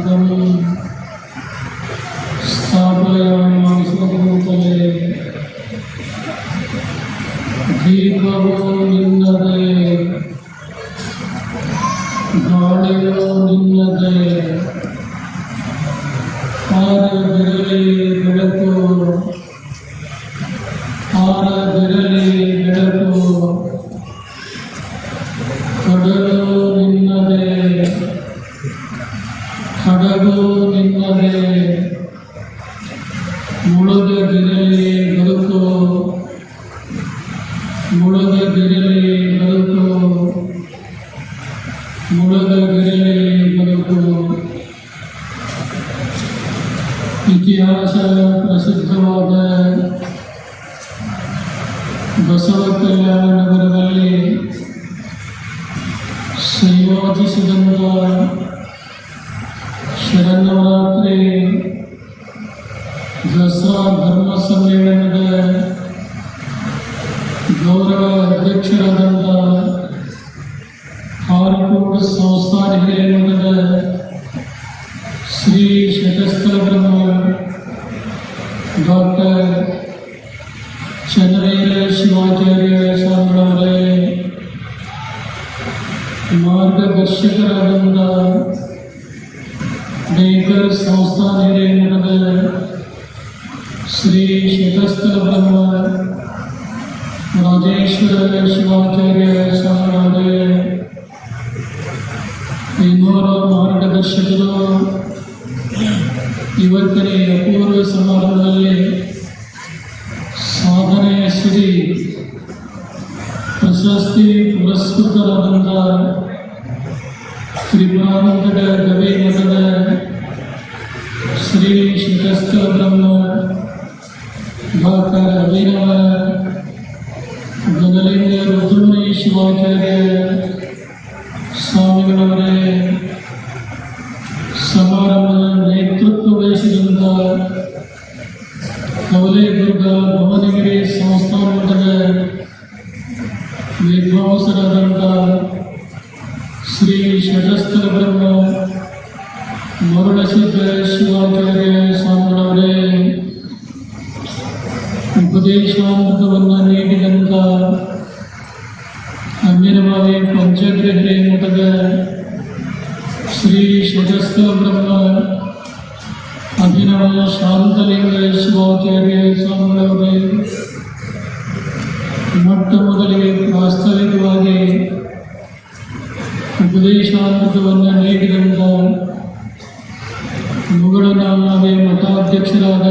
ಸಾಧಕಂ ಸ್ಥಾಪಯಾಮಾಸ ಭೂತಲೆ. ದೀಪವೋ ನಿನ್ನದೇ, ಗಾಳಿಯೋ ನಿನ್ನದೇ, ಆರದಿರಲಿ ಬೆಳಕು, ಆರದಿರಲಿ ಬೆಳಕು. ಕಡಲು ನಿನ್ನದೇ, ಹಡಗು ನಿನ್ನದೇ, ಮುಳುಗದಿರಲಿ ಬದುಕು, ಮುಳುಗದಿರಲಿ ಬದುಕು, ಮುಳುಗದಿರಲಿ ಬದುಕು. ಇತಿಹಾಸ ಪ್ರಸಿದ್ಧವಾದ ಬಸವ ಕಲ್ಯಾಣ ನಗರದಲ್ಲಿ ಸಂಯೋಜಿಸಿದಂಥ ಶರನ್ನವರಾತ್ರಿ ದಸರಾ ಧರ್ಮ ಸಮ್ಮೇಳನದ ಗೌರವ ಅಧ್ಯಕ್ಷರಾದಂಥ ಹಾರಕೋಡು ಸಂಸ್ಥಾನ ಹಿರೇಮಠದ ಶ್ರೀ ಶತಸ್ಥಲ ಬ್ರಹ್ಮ ಡಾಕ್ಟರ್ ಚಂದ್ರಯ್ಯ ಶಿವಾಚಾರ್ಯ ಸ್ವಾಮಿಗಳವರೇ, ಮಾರ್ಗದರ್ಶಕರಾದಂಥ ಡೇಕರ್ ಸಂಸ್ಥಾನ ಹಿರೇಮಠದ ಶ್ರೀ ಶತಸ್ಥಲ ಬ್ರಹ್ಮ ರಾಜೇಶ್ವರ ಶಿವಾಚಾರ್ಯ ಸ್ವಾಮಿಗಳವರೇ, ಇನ್ನೋರ ಮಾರ್ಗದರ್ಶಕರು ಇವತ್ತಿನ ಅಪೂರ್ವ ಸಮಾರಂಭದಲ್ಲಿ ಸಾಧನೆಯ ಸಿರಿ ಪ್ರಶಸ್ತಿ ಪುರಸ್ಕೃತರಾದಂಥ ತ್ರಿಪುರಾನಂದದ ಗವಿ ಮಠದ ಶ್ರೀ ಶತಸ್ಥಲ ಬ್ರಹ್ಮ ಡಾಕ್ಟರ್ ಅಭಿನವ ಗದಲಿಂಗ ರುದ್ರಮುನಿ ಶಿವಾಚಾರ್ಯ ಸ್ವಾಮಿಗಳವರೇ, ಸಮಾರಂಭದ ನೇತೃತ್ವ ವಹಿಸಿದಂಥ ಕವಲೇದುರ್ಗ ಭುವನಗಿರಿ ಸಂಸ್ಥಾನ ಮಠದ ವಿದ್ವಾಂಸರಾದಂಥ ಶ್ರೀ ಶತಸ್ಥಲ ಬ್ರಹ್ಮ ಮರುಳಸಿದ್ದ ಶಿವಾಚಾರ್ಯ ಸ್ವಾಮಿಗಳವರೇ, ಉಪದೇಶಾಮೃತವನ್ನು ನೀಡಿದಂಥ ಅಂಜನವಾದಿ ಪಂಚಗ್ರಹಿ ಮಠದ ಶ್ರೀ ಶತಸ್ಥಲ ಬ್ರಹ್ಮ ಅಭಿನವ ಶಾಂತಲಿಂಗ ಶಿವಾಚಾರ್ಯ ಸ್ವಾಮಿಗಳವರೇ, ಮೊಟ್ಟ ಮೊದಲಿಗೆ ವಾಸ್ತವಿಕವಾಗಿ ಉಪದೇಶಾಮೃತವನ್ನು ನೀಡಿದಂಥ ಮುಗಳನಾಮೆ ಮಠಾಧ್ಯಕ್ಷರಾದ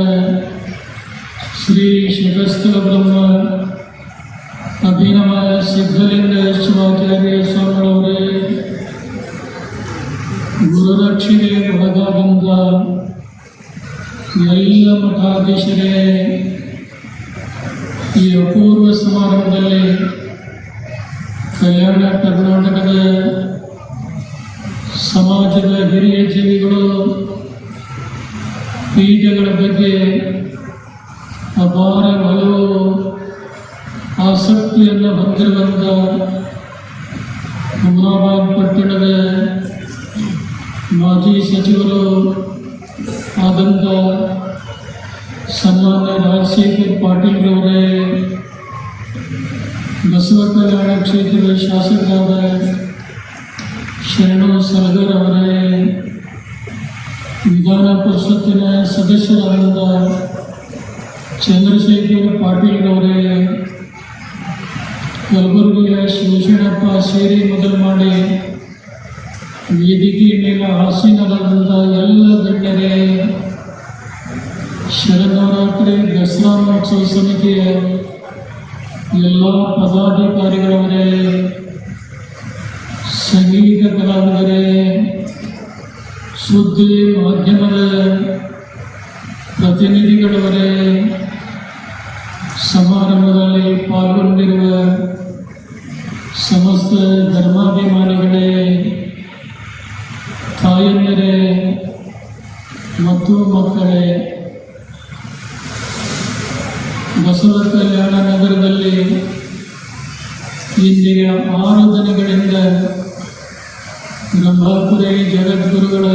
ಶ್ರೀ ಶತಸ್ಥಲ ಬ್ರಹ್ಮ ಅಭಿನವ ಸಿದ್ಧಲಿಂಗ ಶಿವಾಚಾರ್ಯ ಸ್ವಾಮಿಗಳವರೇ, ಗುರುರಕ್ಷಣೆ ಒಳಗಾದಂಥ ಎಲ್ಲ ಮಠಾಧೀಶರೇ, ಈ ಅಪೂರ್ವ ಸಮಾರಂಭದಲ್ಲಿ ಕಲ್ಯಾಣ ಕರ್ನಾಟಕದ ಸಮಾಜದ ಹಿರಿಯ ಜೀವಿಗಳು ಬೀಜಗಳ ಬಗ್ಗೆ ಅಪಾರ ಹಲವು ಆಸಕ್ತಿಯನ್ನು ಹೊಂದಿರುವಂಥ ಹುಮನಾಬಾದ್ ಪಟ್ಟಣದ ಮಾಜಿ ಸಚಿವರು ಆದಂಥ ಸನ್ಮಾನ್ಯ ರಾಜಶೇಖರ್ ಪಾಟೀಲ್ರವರೇ, ಬಸವ ಕಲ್ಯಾಣ ಕ್ಷೇತ್ರದ ಶಾಸಕರಾದ ಶರಣು ಸಲಗರ್ ಅವರೇ, ವಿಧಾನ ಪರಿಷತ್ತಿನ ಸದಸ್ಯರಾದಂಥ ಚಂದ್ರಶೇಖರ್ ಪಾಟೀಲ್ರವರೇ, ಕಲಬುರಗಿಯ ಶಿವಶರಣಪ್ಪ ಸೇರಿ ಮೊದಲು ಮಾಡಿ ವೇದಿಕೆ ಮೇಲೆ ಆಸೀನರಾದಂಥ ಎಲ್ಲ ಗಣ್ಯರೇ, ಶರನ್ನವರಾತ್ರಿ ದಸರಾ ಮಹೋತ್ಸವ ಸಮಿತಿಯ ಎಲ್ಲ ಪದಾಧಿಕಾರಿಗಳವರೇ, ಸಂಗೀತ ಕಲಾವಿದರೇ, ಸುದ್ದಿ ಮಾಧ್ಯಮದ ಪ್ರತಿನಿಧಿಗಳವರೇ, ಸಮಾರಂಭದಲ್ಲಿ ಪಾಲ್ಗೊಂಡಿರುವ ಸಮಸ್ತ ಧರ್ಮಾಭಿಮಾನಿಗಳೇ, ತಾಯಂದಿರೇ ಮತ್ತು ಮಕ್ಕಳೇ, ಬಸವ ಕಲ್ಯಾಣ ನಗರದಲ್ಲಿ ಇಂದಿನ 6 ದಿನಗಳಿಂದ ಬ್ರಹ್ಮಪುರಿ ಜಗದ್ಗುರುಗಳ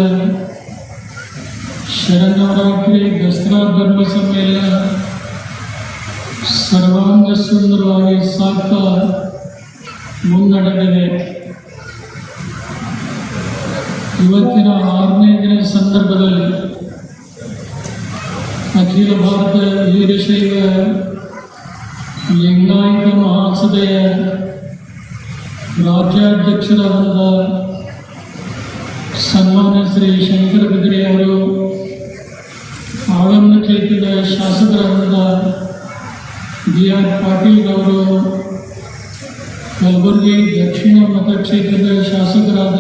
ಶರನ್ನವರಾತ್ರಿ ದಸರಾ ಧರ್ಮ ಸಮ್ಮೇಳನ ಸರ್ವಾಂಗ ಸುಂದರವಾಗಿ ಸಾಗ್ತಾ ಮುನ್ನಡೆದಿದೆ. ಇವತ್ತಿನ 6ನೇ ದಿನದ ಸಂದರ್ಭದಲ್ಲಿ ಅಖಿಲ ಭಾರತ ವೀರಶೈವ ಲಿಂಗಾಯತ ಮಹಾಸಭೆಯ ರಾಜ್ಯಾಧ್ಯಕ್ಷರಾದ ಸನ್ಮಾನ್ಯ ಶ್ರೀ ಶಂಕರ ಬಿದ್ರಿ ಅವರು, ಆಳಂದ ಕ್ಷೇತ್ರದ ಶಾಸಕರಾದ BR ಪಾಟೀಲ್ ಅವರು, ಕಲಬುರಗಿ ದಕ್ಷಿಣ ಮತಕ್ಷೇತ್ರದ ಶಾಸಕರಾದ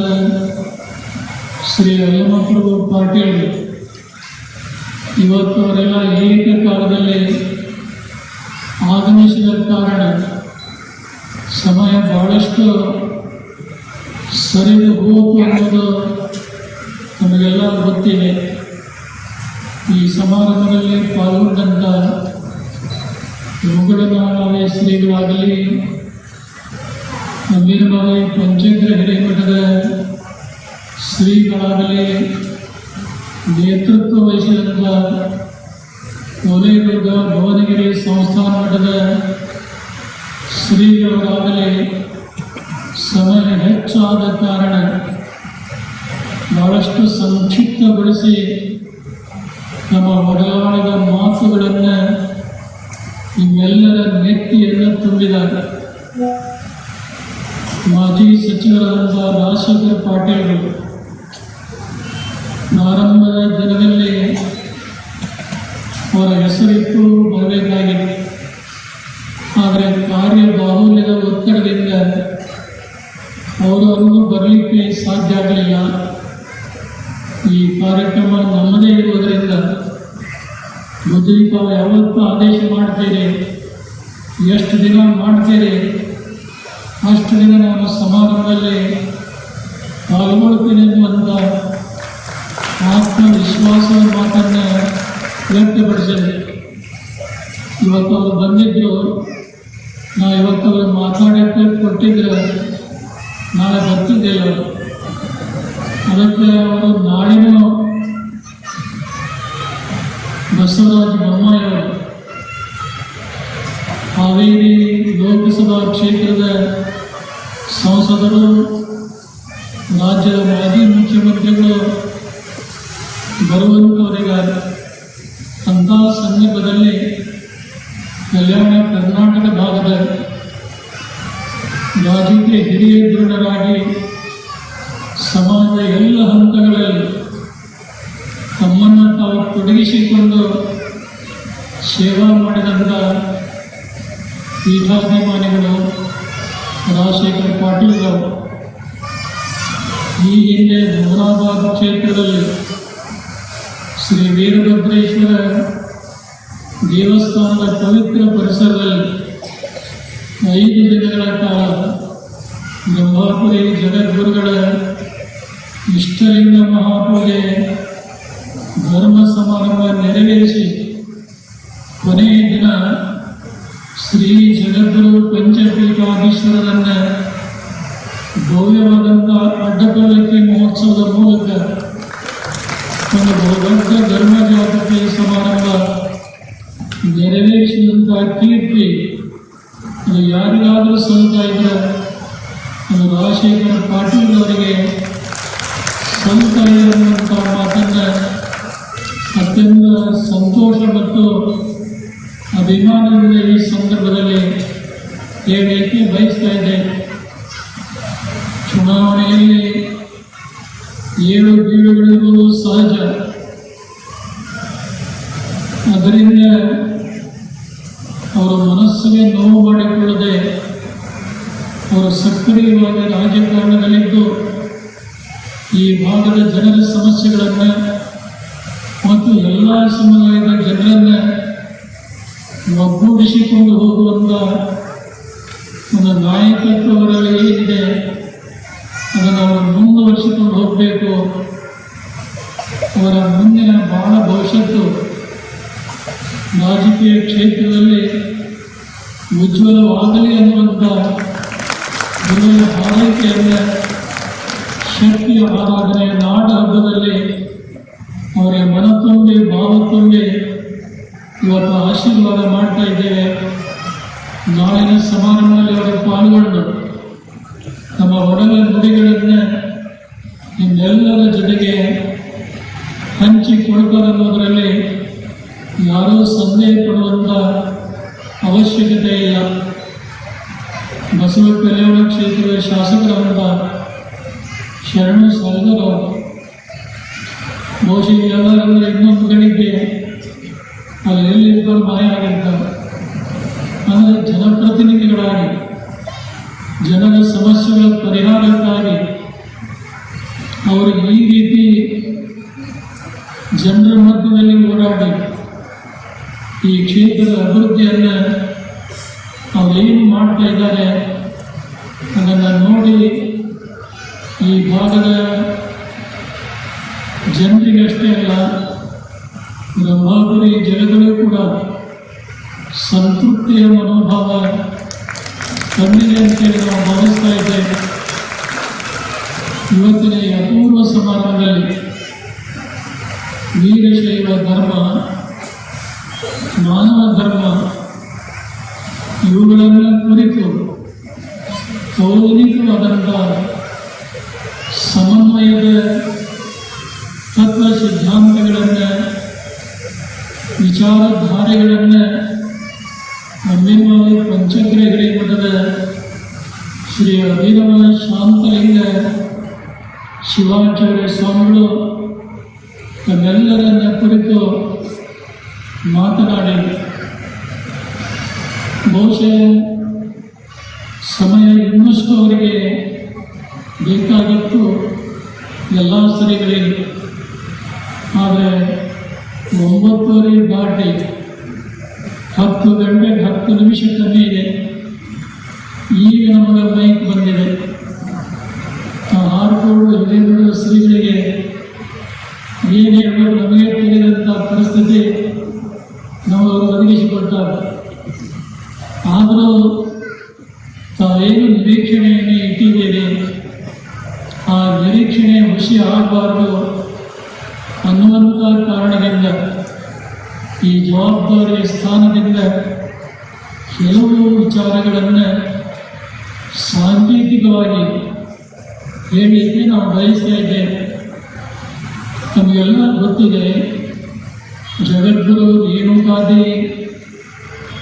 ಶ್ರೀ ಅಲ್ಲಮಪ್ರಭು ಪಾಟೀಲ್, ಇವತ್ತು ಅವರೆಲ್ಲ ಏಕಕಾಲದಲ್ಲಿ ಆಗಮಿಸಿದ ಕಾರಣ ಸಮಯ ಬಹಳಷ್ಟು ಸರಿದು ಹೋಯಿತು ಅನ್ನೋದು ನಮಗೆಲ್ಲ ಗೊತ್ತಿದೆ. ಈ ಸಮಾರಂಭದಲ್ಲಿ ಪಾಲ್ಗೊಂಡಂಥ ಮುಗುಳನಾಳೆ ಶ್ರೀಗಳಾಗಲಿ, ಅಮೀರ್ಬಾಯಿ ಪಂಚೇಂದ್ರ ಹಿರೇಮಠದ ಶ್ರೀಗಳಾಗಲಿ, ನೇತೃತ್ವ ವಹಿಸಿದಂಥ ಕೋಲೇದುರ್ಗ ಭುವನಗಿರಿ ಸಂಸ್ಥಾನ ಮಠದ ಶ್ರೀಗಳಾಗಲಿ, ಸಮಯ ಹೆಚ್ಚಾದ ಕಾರಣ ಬಹಳಷ್ಟು ಸಂಕ್ಷಿಪ್ತಗೊಳಿಸಿ ನಮ್ಮ ಒಡಲಾಳದ ಮಾತುಗಳನ್ನು ನಿಮ್ಮೆಲ್ಲರ ನೆತ್ತಿಯನ್ನು ತುಂಬಿದ್ದಾರೆ. ಮಾಜಿ ಸಚಿವರಾದ ರಾಜಶೇಖರ್ ಪಾಟೀಲ್ ಪ್ರಾರಂಭದ ದಿನದಲ್ಲಿ ಅವರ ಹೆಸರಿಟ್ಟು ಬರಬೇಕಾಗಿದೆ. ಆದರೆ ಕಾರ್ಯ ಬಾಹುಲ್ಯದ ಒತ್ತಡದಿಂದ ಅವರು ಬರಲಿಕ್ಕೆ ಸಾಧ್ಯ ಆಗಲಿಲ್ಲ. ಈ ಕಾರ್ಯಕ್ರಮ ನಮ್ಮದೇ ಇರುವುದರಿಂದ ತಾವು ಯಾವತ್ತೂ ಆದೇಶ ಮಾಡ್ತೀರಿ, ಎಷ್ಟು ದಿನ ಮಾಡ್ತೀರಿ ಅಷ್ಟು ದಿನ ನಾನು ಸಮಾರಂಭದಲ್ಲಿ ಪಾಲ್ಗೊಳ್ತೀನಿ ಎನ್ನುವಂಥ ಆತ್ಮವಿಶ್ವಾಸದ ಮಾತನ್ನು ವ್ಯಕ್ತಪಡಿಸಿದೆ. ಇವತ್ತು ಅವರು ಬಂದಿದ್ದರು, ನಾವು ಇವತ್ತು ಅವರು ಮಾತಾಡೋಕ್ಕೆ ಕೊಟ್ಟಿದ್ರೆ ನಾಳೆ ಬರ್ತಿದ್ದೆಲ್ಲ. ಅದಕ್ಕೆ ಅವರು ನಾಳಿನ ಬಸವರಾಜ ಬೊಮ್ಮಾಯಿ ಅವರು ಹಾವೇರಿ ಲೋಕಸಭಾ ಕ್ಷೇತ್ರದ ಸಂಸದರು, ರಾಜ್ಯದ ಮಾಜಿ ಮುಖ್ಯಮಂತ್ರಿಗಳು ಬರುವಂಥವರಿದ್ದಾರೆ. ಅಂಥ ಸಂದರ್ಭದಲ್ಲಿ ಕಲ್ಯಾಣ ಕರ್ನಾಟಕ ಭಾಗದ ರಾಜಕೀಯ ಹಿರಿಯ ಧುರೀಣರಾಗಿ ಸಮಾಜದ ಎಲ್ಲ ಹಂತಗಳಲ್ಲಿ ತಮ್ಮನ್ನು ತಾವು ತೊಡಗಿಸಿಕೊಂಡು ಸೇವಾ ಮಾಡಿದಂಥ ಪೀಠಾಭಿಮಾನಿಗಳು ರಾಜಶೇಖರ್ ಪಾಟೀಲ್ ಅವರು ಈ ಹಿಂದೆ ಮುರಾದಾಬಾದ್ ಕ್ಷೇತ್ರದಲ್ಲಿ ಶ್ರೀ ವೀರಭದ್ರೇಶ್ವರ ದೇವಸ್ಥಾನದ ಪವಿತ್ರ ಪರಿಸರದಲ್ಲಿ 5 ದಿನಗಳ ಕಾಲ ಬ್ರಹ್ಮಾಪುರಿ ಜಗದ್ಗುರುಗಳ ಇಷ್ಟಲಿಂಗ ಮಹಾಪೂಜೆ ಧರ್ಮ ಸಮಾರಂಭ ನೆರವೇರಿಸಿ ಕೊನೆಯ ದಿನ ಶ್ರೀ ಜಗದ್ಗುರು ಪಂಚಪೀಠಾಧೀಶ್ವರರನ್ನು ಭವ್ಯವಾದಂಥ ಅಡ್ಡಪಲ್ಲಕ್ಕಿ ಮಹೋತ್ಸವದ ಮೂಲಕ ಒಂದು ಬಹುದೊಡ್ಡ ಧರ್ಮ ಜಾಗೃತಿ ಸಮಾರಂಭ ನೆರವೇರಿಸಿದಂಥ ಕೀರ್ತಿ ಅದು ಯಾರಿಗಾದರೂ ಸಲ್ತಾ ಇದ್ದರೆ ಅದು ರಾಜಶೇಖರ ಪಾಟೀಲ್ ಅವರಿಗೆ ಸಲ್ತಾ ಇರುವಂಥ ಮಾತನ್ನು ಅತ್ಯಂತ ಸಂತೋಷ ಮತ್ತು ಅಭಿಮಾನದಿಂದ ಈ ಸಂದರ್ಭದಲ್ಲಿ ಹೇಳಲಿಕ್ಕೆ ಬಯಸ್ತಾ ಇದೆ. ಚುನಾವಣೆಯಲ್ಲಿ ಏಳು ಬೀಳುಗಳಿರುವುದು ಸಹಜ. ಅದರಿಂದ ಅವರ ಮನಸ್ಸಿಗೆ ನೋವು ಮಾಡಿಕೊಳ್ಳದೆ ಅವರು ಸಕ್ರಿಯವಾಗಿ ರಾಜಕಾರಣದಲ್ಲಿದ್ದು ಈ ಭಾಗದ ಜನರ ಸಮಸ್ಯೆಗಳನ್ನು ಮತ್ತು ಎಲ್ಲ ಸಮುದಾಯದ ಜನರನ್ನು ಒಗ್ಗೂಡಿಸಿಕೊಂಡು ಹೋಗುವಂಥ ಒಂದು ನಾಯಕತ್ವ ಅವರಲ್ಲಿ ಏನಿದೆ ಅದನ್ನು ಅವರು ಮುಂದುವರಿಸಿಕೊಂಡು ಹೋಗಬೇಕು. ಅವರ ಮುಂದಿನ ಬಹಳ ಭವಿಷ್ಯತ್ತು ರಾಜಕೀಯ ಕ್ಷೇತ್ರದಲ್ಲಿ ಉಜ್ವಲವಾಗಲಿ ಅನ್ನುವಂಥ ಗುರುವಿನ ಹಾರೈಕೆಯಿಂದ ಶಕ್ತಿಯ ಆರಾಧನೆ ನಾಡ ಹಬ್ಬದಲ್ಲಿ ಅವರಿಗೆ ಮನತುಂಬ ಭಾವ ತುಂಬಿ ಇವತ್ತು ಆಶೀರ್ವಾದ ಮಾಡ್ತಾ ಇದ್ದೇವೆ. ನಾಳಿನ ಸಮಾರಂಭದಲ್ಲಿ ಅವರು ಪಾಲ್ಗೊಂಡು ನಮ್ಮ ಒಡಲ ನುಡಿಗಳನ್ನು ನಿಮ್ಮೆಲ್ಲರ ಜೊತೆಗೆ ಹಂಚಿಕೊಳ್ತಾರನ್ನೋದರಲ್ಲಿ ಯಾರೂ ಸಂದೇಹ ಪಡುವಂಥ ಅವಶ್ಯಕತೆ ಇಲ್ಲ. ಬಸವ ಕಲ್ಯಾಣ ಕ್ಷೇತ್ರದ ಶಾಸಕರಾದ ಶರಣು ಸಲಗರು ಬಹುಶಃ ಎಲ್ಲರೂ ಇನ್ನೊಂದು ಗಳಿಗೆ ಅಲ್ಲೆಲ್ಲಿಬ್ಬರು ಮಾಯ ಆಗಿರ್ತಾರೆ. ಅಂದರೆ ಜನಪ್ರತಿನಿಧಿಗಳಾಗಿ ಜನರ ಸಮಸ್ಯೆಗಳ ಪರಿಹಾರಕ್ಕಾಗಿ ಅವರು ಈ ರೀತಿ ಜನರ ಮಧ್ಯದಲ್ಲಿ ಓಡಾಡಿ ಈ ಕ್ಷೇತ್ರದ ಅಭಿವೃದ್ಧಿಯನ್ನು ಅವರೇನು ಮಾಡ್ತಾ ಇದ್ದಾರೆ ಅದನ್ನು ನೋಡಿ ಈ ಭಾಗದ ಜನರಿಗಷ್ಟೇ ಅಲ್ಲ, ಬ್ರಹ್ಮಾಪುರಿ ಜಗಗಳು ಕೂಡ ಸಂತೃಪ್ತಿಯ ಮನೋಭಾವ ತಂದಿದೆ ಅಂತೇಳಿ ನಾವು ಭಾವಿಸ್ತಾ ಇದ್ದೇವೆ. ಇವತ್ತಿನ ಈ ಅಪೂರ್ವ ಸಮಾರಂಭದಲ್ಲಿ ವೀರಶೈವ ಧರ್ಮ, ಮಾನವ ಧರ್ಮ ಇವುಗಳನ್ನು ಕುರಿತು ಕೌಲಿಕವಾದಂಥ ಸಮನ್ವಯದ ತತ್ವ ಸಿದ್ಧಾಂತಗಳನ್ನು, ವಿಚಾರಧಾರೆಗಳನ್ನು ನಮ್ಮೆಲ್ಲರೂ ಪಂಚಗ್ರಹಿ ಮಠದ ಶ್ರೀ ಅಭಿನವ ಶಾಂತಲಿಂಗ ಶಿವಾಚಾರ್ಯ ಸ್ವಾಮಿಗಳು ತಮ್ಮೆಲ್ಲರನ್ನ ಕುರಿತು ಮಾತನಾಡಿ ಬಹುಶಃ ಸಮಯ ಇನ್ನಷ್ಟು ಅವರಿಗೆ ಬೇಕಾಗಿತ್ತು ಎಲ್ಲ ಸರಿಗಳಿಗೆ. ಆದರೆ 9:30 ದಾಟಿ 10 ಗಂಟೆಗೆ 10 ನಿಮಿಷ ಕಮ್ಮಿ ಇದೆ. ಈಗ ನಮಗೆ ಮೈಕ್ ಬಂದಿದೆ. ಹಾರ್ಕೊಂಡು ಹಿರಿಯರು ಶ್ರೀಗಳಿಗೆ ಏನು ಹೇಳಬೇಕು ನಮಗೆ ತಿಳಿದಂಥ ಪರಿಸ್ಥಿತಿ ನಾವು ಒದಗಿಸಿಕೊಡ್ತಾರೆ. ಆದರೂ ತಾವೇನು ನಿರೀಕ್ಷಣೆಯನ್ನು ಇಟ್ಟಿದ್ದೀರಿ ಆ ನಿರೀಕ್ಷಣೆ ಹುಸಿ ಆಗಬಾರ್ದು ಅನ್ನುವಂಥ ಕಾರಣದಿಂದ ಈ ಜವಾಬ್ದಾರಿಯ ಸ್ಥಾನದಿಂದ ಕೆಲವು ವಿಚಾರಗಳನ್ನು ಸಾಂಕೇತಿಕವಾಗಿ ಹೇಳಲಿಕ್ಕೆ ನಾವು ಬಯಸ್ತಾ ಇದ್ದೇವೆ. ನಮಗೆಲ್ಲ ಗೊತ್ತಿದೆ, ಜಗದ್ಗುರು ರೇಣುಕಾದಿ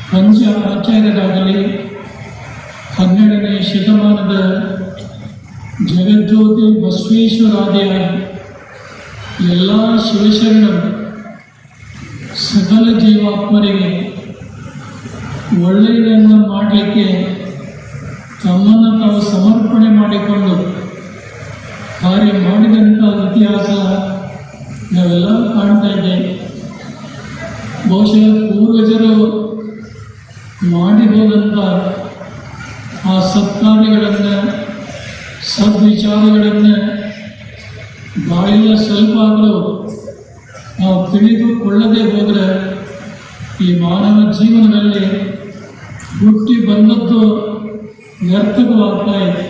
ಪಂಚ ಆಚಾರ್ಯರಾಗಲಿ, 12ನೇ ಶತಮಾನದ ಜಗಜ್ಯೋತಿ ಬಸವೇಶ್ವರಾದಿಯಾಗಿ ಎಲ್ಲ ಶಿವಶರಣರು ಸಕಲ ಜೀವಾತ್ಮರಿಗೆ ಒಳ್ಳೆಯದನ್ನು ಮಾಡಲಿಕ್ಕೆ ತಮ್ಮನ್ನು ತಾವು ಸಮರ್ಪಣೆ ಮಾಡಿಕೊಂಡು ಕಾರ್ಯ ಮಾಡಿದಂಥ ಇತಿಹಾಸ ನಾವೆಲ್ಲ ಕಾಣ್ತಾ ಇದ್ದೇವೆ. ಬಹುಶಃ ಪೂರ್ವಜರು ಮಾಡಿ ಹೋದಂಥ ಆ ಸತ್ಕಾರ್ಯಗಳನ್ನು, ಸದ್ವಿಚಾರಗಳನ್ನು ಬಾಳೆಲ್ಲ ಸ್ವಲ್ಪ ಆಗಲು ನಾವು ತಿಳಿದುಕೊಳ್ಳದೆ ಹೋದರೆ ಈ ಮಾನವ ಜೀವನದಲ್ಲಿ ಹುಟ್ಟಿ ಬಂದದ್ದು ವ್ಯರ್ಥಕವಾಗ್ತಾ ಇದೆ.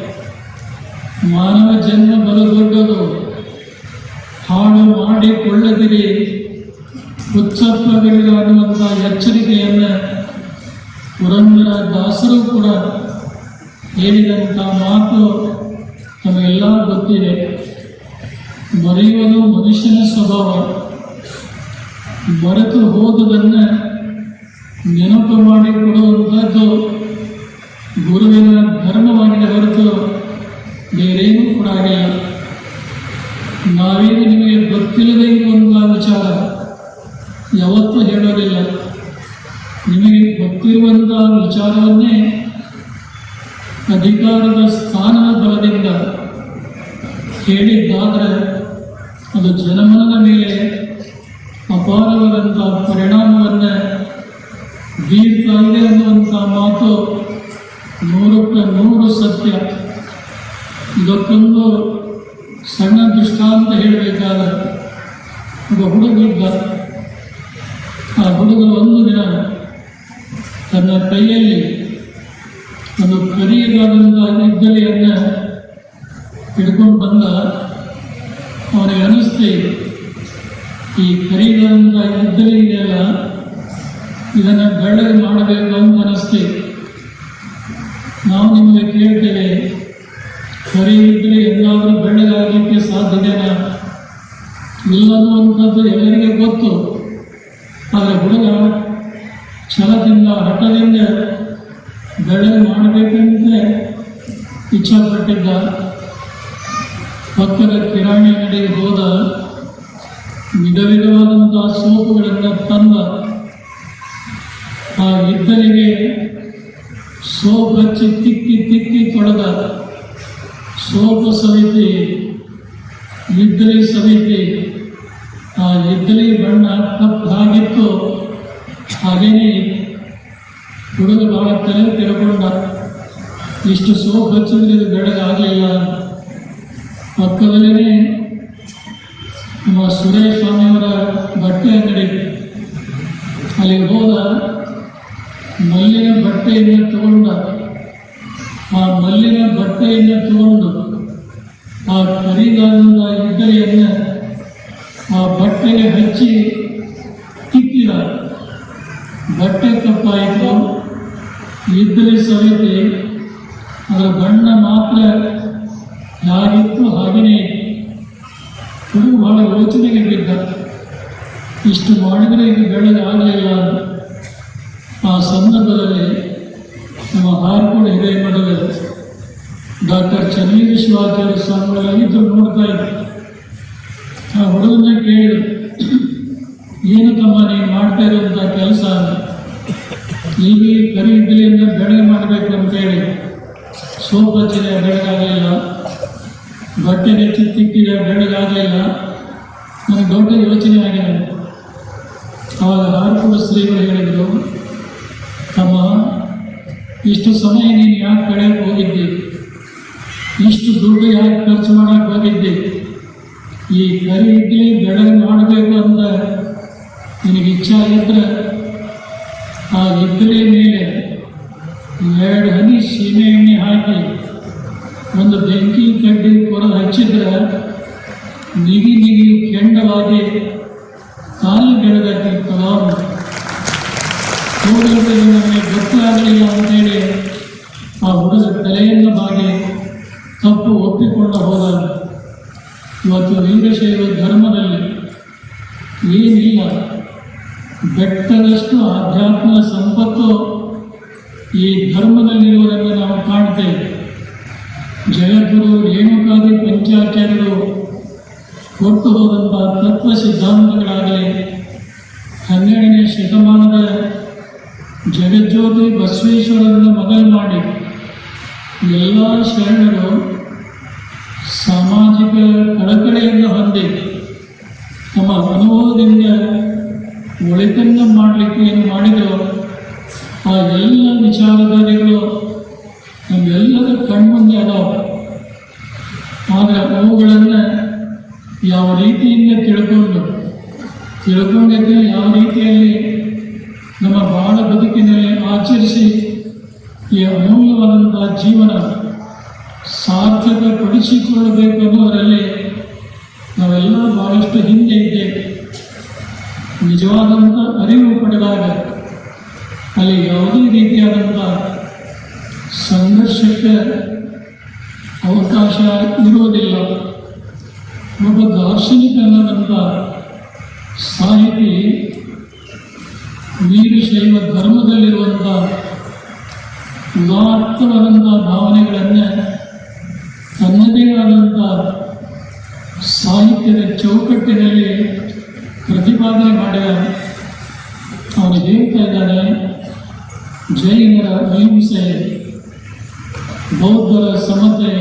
ಮಾನವ ಜನ್ಮ ಬಲು ದೊಡ್ಡದು, ಹಾಳು ಮಾಡಿಕೊಳ್ಳದಿರಿ ಉತ್ಸಪ್ಪಗಳಿಗ ಅನ್ನುವಂಥ ಎಚ್ಚರಿಕೆಯನ್ನು ಪುರಂದರ ದಾಸರು ಕೂಡ ಹೇಳಿದಂಥ ಮಾತು ನಮಗೆಲ್ಲ ಗೊತ್ತಿದೆ. ಮರೆಯುವುದು ಮನುಷ್ಯನ ಸ್ವಭಾವ. ಮರೆತು ಹೋದುದನ್ನು ನೆನಪು ಮಾಡಿಕೊಡುವಂಥದ್ದು ಗುರುವಿನ ಧರ್ಮವಾಗಿದೆ ಹೊರತು ಬೇರೇನೂ ಕೂಡ ಆಗಿಲ್ಲ. ನಾವೇನು ನಿಮಗೆ ಗೊತ್ತಿಲ್ಲದೆ ಇರುವಂಥ ವಿಚಾರ ಯಾವತ್ತೂ ಹೇಳೋದಿಲ್ಲ. ನಿಮಗೆ ಗೊತ್ತಿರುವಂಥ ವಿಚಾರವನ್ನೇ ಅಧಿಕಾರದ ಸ್ಥಾನದ ಬಲದಿಂದ ಹೇಳಿದ್ದಾದರೆ ಅದು ಜನಮನದ ಮೇಲೆ ಅಪಾರವಾದಂಥ ಪರಿಣಾಮವನ್ನು ಬೀರ್ತಾ ಇದೆ ಅನ್ನುವಂಥ ಮಾತು 100% ಸತ್ಯ. ಇದಕ್ಕೊಂದು ಸಣ್ಣ ದೃಷ್ಟಾಂತ ಹೇಳಬೇಕಾದ್ರೆ, ಒಬ್ಬ ಹುಡುಗಿದ್ದ. ಆ ಹುಡುಗ ಒಂದು ದಿನ ತನ್ನ ಕೈಯಲ್ಲಿ ಒಂದು ಕರಿಯದಾದಂಥ ಇದ್ದಲಿಯನ್ನು ಹಿಡ್ಕೊಂಡು ಬಂದ. ಅವನಿಗೆ ಅನಿಸ್ತು, ಈ ಕರಿದಂಥ ಇದ್ದರೆ ಇದೆಯಲ್ಲ, ಇದನ್ನು ಬೆಳಗ್ಗೆ ಮಾಡಬೇಕು ಅಂತ ಅನಿಸ್ತೇವೆ. ನಾವು ನಿಮಗೆ ಕೇಳ್ತೇವೆ, ಕರಿ ಇದ್ದರೆ ಎಲ್ಲಾದರೂ ಬೆಳಗಾಗಲಿಕ್ಕೆ ಸಾಧ್ಯತೆನಾ? ಇಲ್ಲನ್ನುವಂಥದ್ದು ಎಲ್ಲರಿಗೆ ಗೊತ್ತು. ಆದರೆ ಹುಡುಗ ಛಲದಿಂದ ಹಠದಿಂದ ಬೆಳಗ್ಗೆ ಮಾಡಬೇಕಂತ ಇಚ್ಛಾಪಟ್ಟಿದ್ದ. ಪಕ್ಕದ ಕಿರಾಣಿ ಅಂಗಡಿಗೆ ಹೋದ, ವಿಧ ವಿಧವಾದಂಥ ಸೋಪುಗಳನ್ನು ತಂದ. ಆ ಇದ್ದಲಿಗೆ ಸೋಪ್ ಹಚ್ಚಿ ತಿಕ್ಕಿ ತಿಕ್ಕಿ ತೊಳೆದ. ಸೋಪು ಸವಿತಿ, ಇದ್ದಲಿ ಸವಿತಿ. ಆ ಇದ್ದಲಿ ಬಣ್ಣ ಕಪ್ಪು ಆಗಿತ್ತು. ಹಾಗೇನೆ ಹುಡುಗ ಬಹಳ ತಲೆ ತಿಳ್ಕೊಂಡ, ಇಷ್ಟು ಸೋಪ್ ಹಚ್ಚಿದ್ರೆ ಇದು ಬೆಳಗಾಗಲಿಲ್ಲ. ಪಕ್ಕದಲ್ಲೇ ನಮ್ಮ ಸುರೇಶ್ ಸ್ವಾಮಿಯವರ ಬಟ್ಟೆ ಅಂಗಡಿ, ಅಲ್ಲಿಗೆ ಹೋದ. ಮಲ್ಲಿನ ಬಟ್ಟೆಯನ್ನು ತಗೊಂಡ. ಆ ಮಲ್ಲಿನ ಬಟ್ಟೆಯನ್ನು ತಗೊಂಡು ಆ ಕರಿದಾದ ಇದ್ದಲಿಯನ್ನು ಆ ಬಟ್ಟೆಗೆ ಹಚ್ಚಿ ತಿಕ್ಕಿದ. ಬಟ್ಟೆ ಕಪ್ಪಾಯಿತು, ಇದ್ದಲಿ ಸವಿತಿ. ಅದರ ಬಣ್ಣ ಮಾತ್ರ ಯಾಗಿತ್ತು ಹಾಗೆಯೇ ಹುಡುಗ ಬಹಳ ಯೋಚನೆಗೆ ಬಿದ್ದ. ಇಷ್ಟು ಮಾಡಿದರೆ ಇದು ಬೆಳಗಾಗಲಿಲ್ಲ. ಆ ಸಂದರ್ಭದಲ್ಲಿ ನಮ್ಮ ಹಾರ್ಕೋಡ್ ಹಿರೇಮಠದ ಡಾಕ್ಟರ್ ಚನ್ನವೀರೇಶ್ವರಾಚಾರ್ಯ ಸ್ವಾಮಿಗಳಾಗಿದ್ದು ನೋಡ್ತಾ ಇದ್ದರು. ಆ ಹುಡುಗನ ಕೇಳಿದ್ರು, ಏನು ತಮ್ಮ ನೀನು ಮಾಡ್ತಾ ಇರುವಂಥ ಕೆಲಸ? ಈಗ ಕರಿ ಇದ್ದಲಿಯಿಂದ ಬೆಳಗ್ಗೆ ಮಾಡಬೇಕು ಅಂತೇಳಿ ಸೋಪ್ ಹಚ್ಚಿದೆ, ಬೆಳಗಾಗಲಿಲ್ಲ. ಬಟ್ಟೆ ನೆಚ್ಚಿ ತಿಕ್ಕಿದೆ, ಬೆಳಗಾಗಲಿಲ್ಲ. ನನಗೆ ದೊಡ್ಡ ಯೋಚನೆ ಆಗಿದೆ. ಆವಾಗ ಹಾರ್ಕೋಡ್ ಶ್ರೀಗಳು ಹೇಳಿದರು, ತಮ್ಮ ಇಷ್ಟು ಸಮಯ ನೀನು ಯಾಕೆ ಕಳೆಯಕ್ಕೆ ಹೋಗಿದ್ದಿ? ಇಷ್ಟು ದುಡ್ಡು ಯಾಕೆ ಖರ್ಚು ಮಾಡಕ್ಕೆ ಹೋಗಿದ್ದಿ? ಈ ಕರಿ ಇಡ್ಲಿ ಬೆಳಗ್ಗೆ ಮಾಡಬೇಕು ಅಂತ ನಿನಗೆ ಇಚ್ಛೆ ಇದ್ದರೆ ಆ ಇಡ್ಲಿ ಮೇಲೆ 2 ಹನಿ ಸೀಮೆ ಎಣ್ಣೆ ಹಾಕಿ ಒಂದು ಬೆಂಕಿ ಕಡ್ಡಿ ಕೊರೆದು ಹಚ್ಚಿದ್ರೆ ನಿಗಿ ನಿಗಿ ಕೆಂಡವಾಗಿ ಕಾಲು ಬೆಳಗಾಗ್ತಿರ್ತದ. ಕೂಡಲೇ ನನಗೆ ಗೊತ್ತಾಗಲಿಲ್ಲ ಅಂತೇಳಿ ಆ ಹುಡುಗ ತಲೆಯನ್ನು ಬಾಗಿ ತಪ್ಪು ಒಪ್ಪಿಕೊಂಡ ಹೋದ. ಇವತ್ತು ವೀರಶೈವ ಧರ್ಮದಲ್ಲಿ ಏನಿಲ್ಲ, ಬೆಟ್ಟದಷ್ಟು ಆಧ್ಯಾತ್ಮ ಸಂಪತ್ತು ಈ ಧರ್ಮದಲ್ಲಿರುವುದನ್ನು ನಾವು ಕಾಣ್ತೇವೆ. ಜಗದ್ಗುರು ರೇಣುಕಾದಿ ಪಂಚಾಚಾರ್ಯರು ಕೊಟ್ಟು ಹೋದಂಥ ತತ್ವ ಸಿದ್ಧಾಂತಗಳಾಗಲಿ, 12ನೇ ಶತಮಾನದ ಜಗಜ್ಯೋತಿ ಬಸವೇಶ್ವರರನ್ನು ಮೊದಲು ಮಾಡಿ ಎಲ್ಲ ಶರಣರು ಸಾಮಾಜಿಕ ಕಳಕಳಿಯನ್ನು ಹೊಂದಿ ತಮ್ಮ ಅನುಭವದಿಂದ ಒಳಿತನ್ನು ಮಾಡಲಿಕ್ಕೆ ಏನು ಮಾಡಿದರೋ ಆ ಎಲ್ಲ ವಿಚಾರಧಾರೆಗಳು ನಮ್ಮೆಲ್ಲರ ಕಣ್ಮುಂದೆ ಅದಾವ. ಆದರೆ ಅವುಗಳನ್ನು ಯಾವ ರೀತಿಯಿಂದ ತಿಳ್ಕೊಂಡಿದ್ದರೆ ಯಾವ ರೀತಿಯಲ್ಲಿ ನಮ್ಮ ಬಾಳ ಬದುಕಿನಲ್ಲಿ ಆಚರಿಸಿ ಈ ಅಮೂಲ್ಯವಾದಂಥ ಜೀವನ ಸಾರ್ಥಕಪಡಿಸಿಕೊಳ್ಳಬೇಕು ಅನ್ನೋದರಲ್ಲಿ ನಾವೆಲ್ಲ ಬಹಳಷ್ಟು ಹಿಂದೆ ಇದ್ದೇವೆ. ನಿಜವಾದಂಥ ಅರಿವು ಪಡೆದಾಗ ಅಲ್ಲಿ ಯಾವುದೇ ರೀತಿಯಾದಂಥ ಸಂಘರ್ಷಕ್ಕೆ ಅವಕಾಶ ಇರುವುದಿಲ್ಲ. ಒಬ್ಬ ದಾರ್ಶನಿಕನಾದಂಥ ಸಾಹಿತಿ ವೀರಶೈವ ಧರ್ಮದಲ್ಲಿರುವಂಥ ಉದಾತ್ತವಾದಂಥ ಭಾವನೆಗಳನ್ನು ತನ್ನದೇ ಆದಂಥ ಸಾಹಿತ್ಯದ ಚೌಕಟ್ಟಿನಲ್ಲಿ ಪ್ರತಿಪಾದನೆ ಮಾಡಿದ. ಅವನು ಹೇಳ್ತಾ ಇದ್ದಾನೆ, ಜೈನರ ಅಹಿಂಸೆ, ಬೌದ್ಧರ ಸಮತೆ,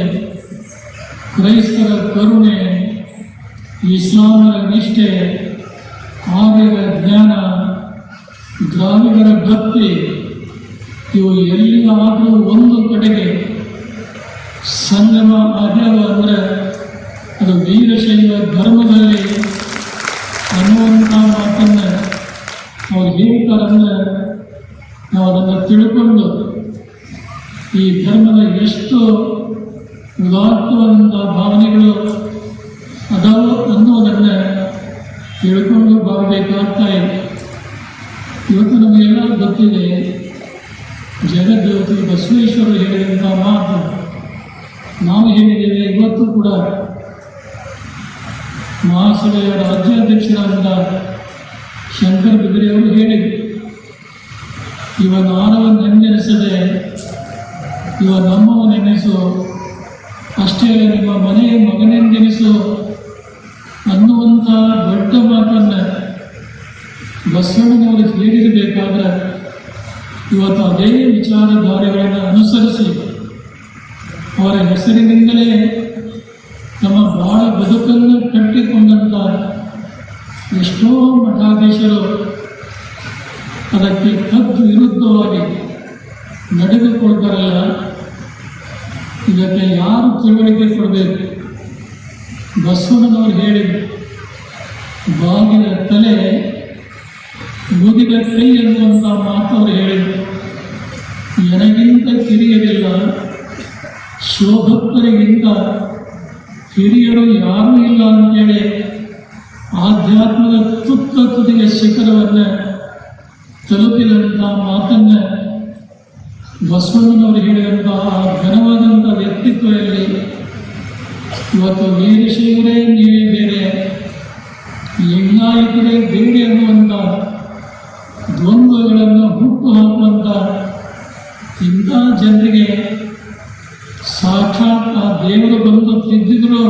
ಕ್ರೈಸ್ತರ ಕರುಣೆ, ಇಸ್ಲಾಮರ ನಿಷ್ಠೆ, ಆರ್ಯರ ಜ್ಞಾನ, ದ್ರಾವಿಡರ ಭಕ್ತಿ, ಇವು ಎಲ್ಲಿಯಾದರೂ ಒಂದು ಕಡೆಗೆ ಸಂಗಮ ಆಗ್ಯಾವ ಅಂದರೆ ಅದು ವೀರಶೈವ ಧರ್ಮದಲ್ಲಿ ಅನ್ನುವಂಥ ಮಾತನ್ನು ಅವ್ರು ಹೇಳ್ತಾರಂದ್ರೆ ನಾವು ಅದನ್ನು ತಿಳ್ಕೊಂಡು ಈ ಧರ್ಮದ ಎಷ್ಟು ಉದಾತ್ತವಾದಂಥ ಭಾವನೆಗಳು ಅದಾವ ಅನ್ನೋದನ್ನು ತಿಳ್ಕೊಂಡು ಮಾಡಬೇಕಾಗ್ತಾ ಇದೆ. ಇವತ್ತು ನಮಗೆಲ್ಲ ಗೊತ್ತಿದೆ, ಜಗಜ್ಯೋತಿ ಬಸವೇಶ್ವರರು ಹೇಳಿದಂಥ ಮಾತು ನಾವು ಹೇಳಿದ್ದೇವೆ. ಇವತ್ತು ಕೂಡ ಮಹಾಸಭೆಯ ರಾಜ್ಯಾಧ್ಯಕ್ಷರಾದ ಶಂಕರ್ ಬಿದ್ರಿಯವರು ಹೇಳಿದರು, ಇವ ನಾನವನ್ನೆನೆಸದೆ ಇವ ನಮ್ಮವನ್ನೆನೆಸು, ಅಷ್ಟೇ ಅಲ್ಲ ನಿಮ್ಮ ಮನೆಯ ಮಗನೆಂದೆನಿಸು ಅನ್ನುವಂಥ ದೊಡ್ಡ ಮಾತನ್ನು ಬಸವಣ್ಣನವರು ಹೇಳಿರಬೇಕಾದ್ರೆ ಇವತ್ತು ಅದೇ ವಿಚಾರಧಾರೆಗಳನ್ನು ಅನುಸರಿಸಿ ಅವರ ಹೆಸರಿನಿಂದಲೇ ತಮ್ಮ ಬಾಳ ಬದುಕನ್ನು ಕಟ್ಟಿಕೊಂಡಂಥ ಎಷ್ಟೋ ಮಠಾಧೀಶರು ಅದಕ್ಕೆ ತದ್ದು ವಿರುದ್ಧವಾಗಿ ನಡೆದುಕೊಳ್ತಾರಲ್ಲ, ಇದಕ್ಕೆ ಯಾರು ತಿಳುವಳಿಕೆ ಕೊಡಬೇಕು? ಬಸವಣ್ಣನವರು ಹೇಳಿದರು, ಬಾಗಿದ ತಲೆ ಮುಗಿದ ಕೈ ಎನ್ನುವಂಥ ಮಾತು ಅವರು ಹೇಳಿದರು. ನನಗಿಂತ ಕಿರಿಯರಿಲ್ಲ, ಶಿವಭಕ್ತರಿಗಿಂತ ಹಿರಿಯರು ಯಾರೂ ಇಲ್ಲ ಅಂತೇಳಿ ಆಧ್ಯಾತ್ಮದ ತುತ್ತ ತುದಿಯ ಶಿಖರವನ್ನು ತಲುಪಿದಂಥ ಮಾತನ್ನು ಬಸವಣ್ಣನವರು ಹೇಳಿದಂತಹ ಘನವಾದಂಥ ವ್ಯಕ್ತಿತ್ವದಲ್ಲಿ ಇವತ್ತು ವೀರಶೈವರೇ ನೀವೇ ಬೇರೆ, ಲಿಂಗಾಯತರೇ ಬೇರೆ ಅನ್ನುವಂಥ ದ್ವಂದ್ವಗಳನ್ನು ಹುಟ್ಟು ಹಾಕುವಂಥ ಇಂಥ ಜನರಿಗೆ ಸಾಕ್ಷಾತ್ ಆ ದೇವರು ಬಂದು ತಿದ್ದಿದ್ರು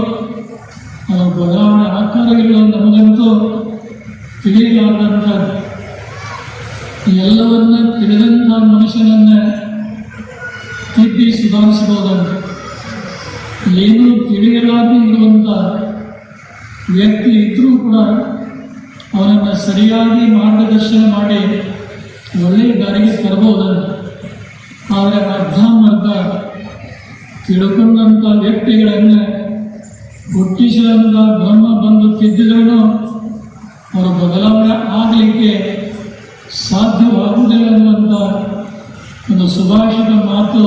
ಅವರ ಬದಲಾವಣೆ ಆಕಾರಗಳು ನಮಗಂತೂ ತಿಳಿಯಲಾರದಂಥ ಎಲ್ಲವನ್ನ ತಿಳಿದಂಥ ಮನುಷ್ಯನನ್ನು ತಿದ್ದಿ ಸುಧಾರಿಸಬಹುದಂತ. ಏನೂ ತಿಳಿಯಲಾರದೆ ಇರುವಂಥ ವ್ಯಕ್ತಿ ಇದ್ದರೂ ಕೂಡ ಅವನನ್ನು ಸರಿಯಾಗಿ ಮಾರ್ಗದರ್ಶನ ಮಾಡಿ ಒಳ್ಳೆಯ ದಾರಿಗೆ ತರಬಹುದಂತ. ಆದರೆ ಅರ್ಧಂಬರ್ಧ ತಿಳ್ಕೊಂಡಂಥ ವ್ಯಕ್ತಿಗಳನ್ನು ಹುಟ್ಟಿಸಿದಂಥ ಬ್ರಹ್ಮ ಬಂದು ತಿದ್ದಿದ್ರೂ ಅವರ ಬದಲಾವಣೆ ಆಗಲಿಕ್ಕೆ ಸಾಧ್ಯವಾಗುವುದಿಲ್ಲ ಅನ್ನುವಂಥ ಒಂದು ಸುಭಾಷಿತ ಮಾತು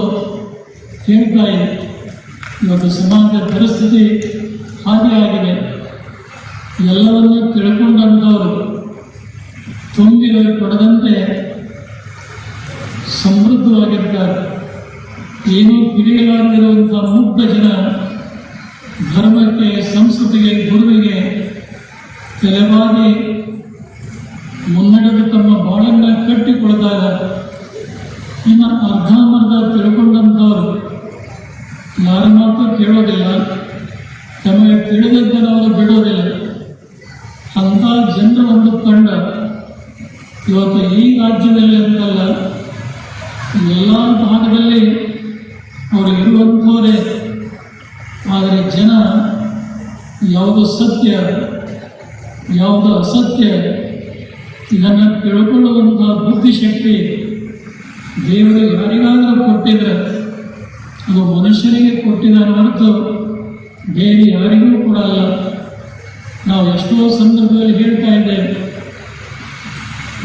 ಹೇಳ್ತಾ ಇದೆ. ಇವತ್ತು ಸಮಾಜದ ಪರಿಸ್ಥಿತಿ ಹಾಗೆ ಆಗಿದೆ. ಎಲ್ಲವನ್ನೂ ತಿಳ್ಕೊಂಡಂಥವರು ತುಂಬಿರೋ ಕೊಡದಂತೆ ಸಮೃದ್ಧವಾಗಿರ್ತಾರೆ. ಏನೂ ತಿಳಿಯಲಾಗಿರುವಂಥ ಮುಗ್ಧ ಜನ ಧರ್ಮಕ್ಕೆ, ಸಂಸ್ಕೃತಿಗೆ, ಗುರುವಿಗೆ ತಲೆಬಾಗಿ ಮುನ್ನಡೆದು ತಮ್ಮ ಬಾಳನ್ನು ಕಟ್ಟಿಕೊಳ್ದಾಗ ಇನ್ನು ಅರ್ಧಂಬರ್ಧ ತಿಳ್ಕೊಂಡಂಥವರು ಯಾರ ಮಾತು ಕೇಳೋದಿಲ್ಲ, ತಮಗೆ ತಿಳಿದದ್ದನ್ನು ಅವರು ಬಿಡೋದಿಲ್ಲ. ಅಂಥ ಜನರ ಒಂದು ತಂಡ ಇವತ್ತು ಈ ರಾಜ್ಯದಲ್ಲಿ ಅಂತಲ್ಲ, ಎಲ್ಲ ಭಾಗದಲ್ಲಿ ಅವರು ಇರುವಂಥವರೇ. ಆದರೆ ಜನ ಯಾವುದು ಸತ್ಯ, ಯಾವುದು ಅಸತ್ಯ ಇದನ್ನು ತಿಳ್ಕೊಳ್ಳುವಂಥ ಬುದ್ಧಿಶಕ್ತಿ ದೇವರು ಯಾರಿಗಾದರೂ ಕೊಟ್ಟಿದ್ರೆ ಅದು ಮನುಷ್ಯರಿಗೆ ಕೊಟ್ಟಿದ್ದಾರೆ ಹೊರತು ಬೇರೆ ಯಾರಿಗೂ ಕೊಡಲ್ಲ. ನಾವು ಎಷ್ಟೋ ಸಂದರ್ಭದಲ್ಲಿ ಹೇಳ್ತಾ ಇದ್ದೇವೆ,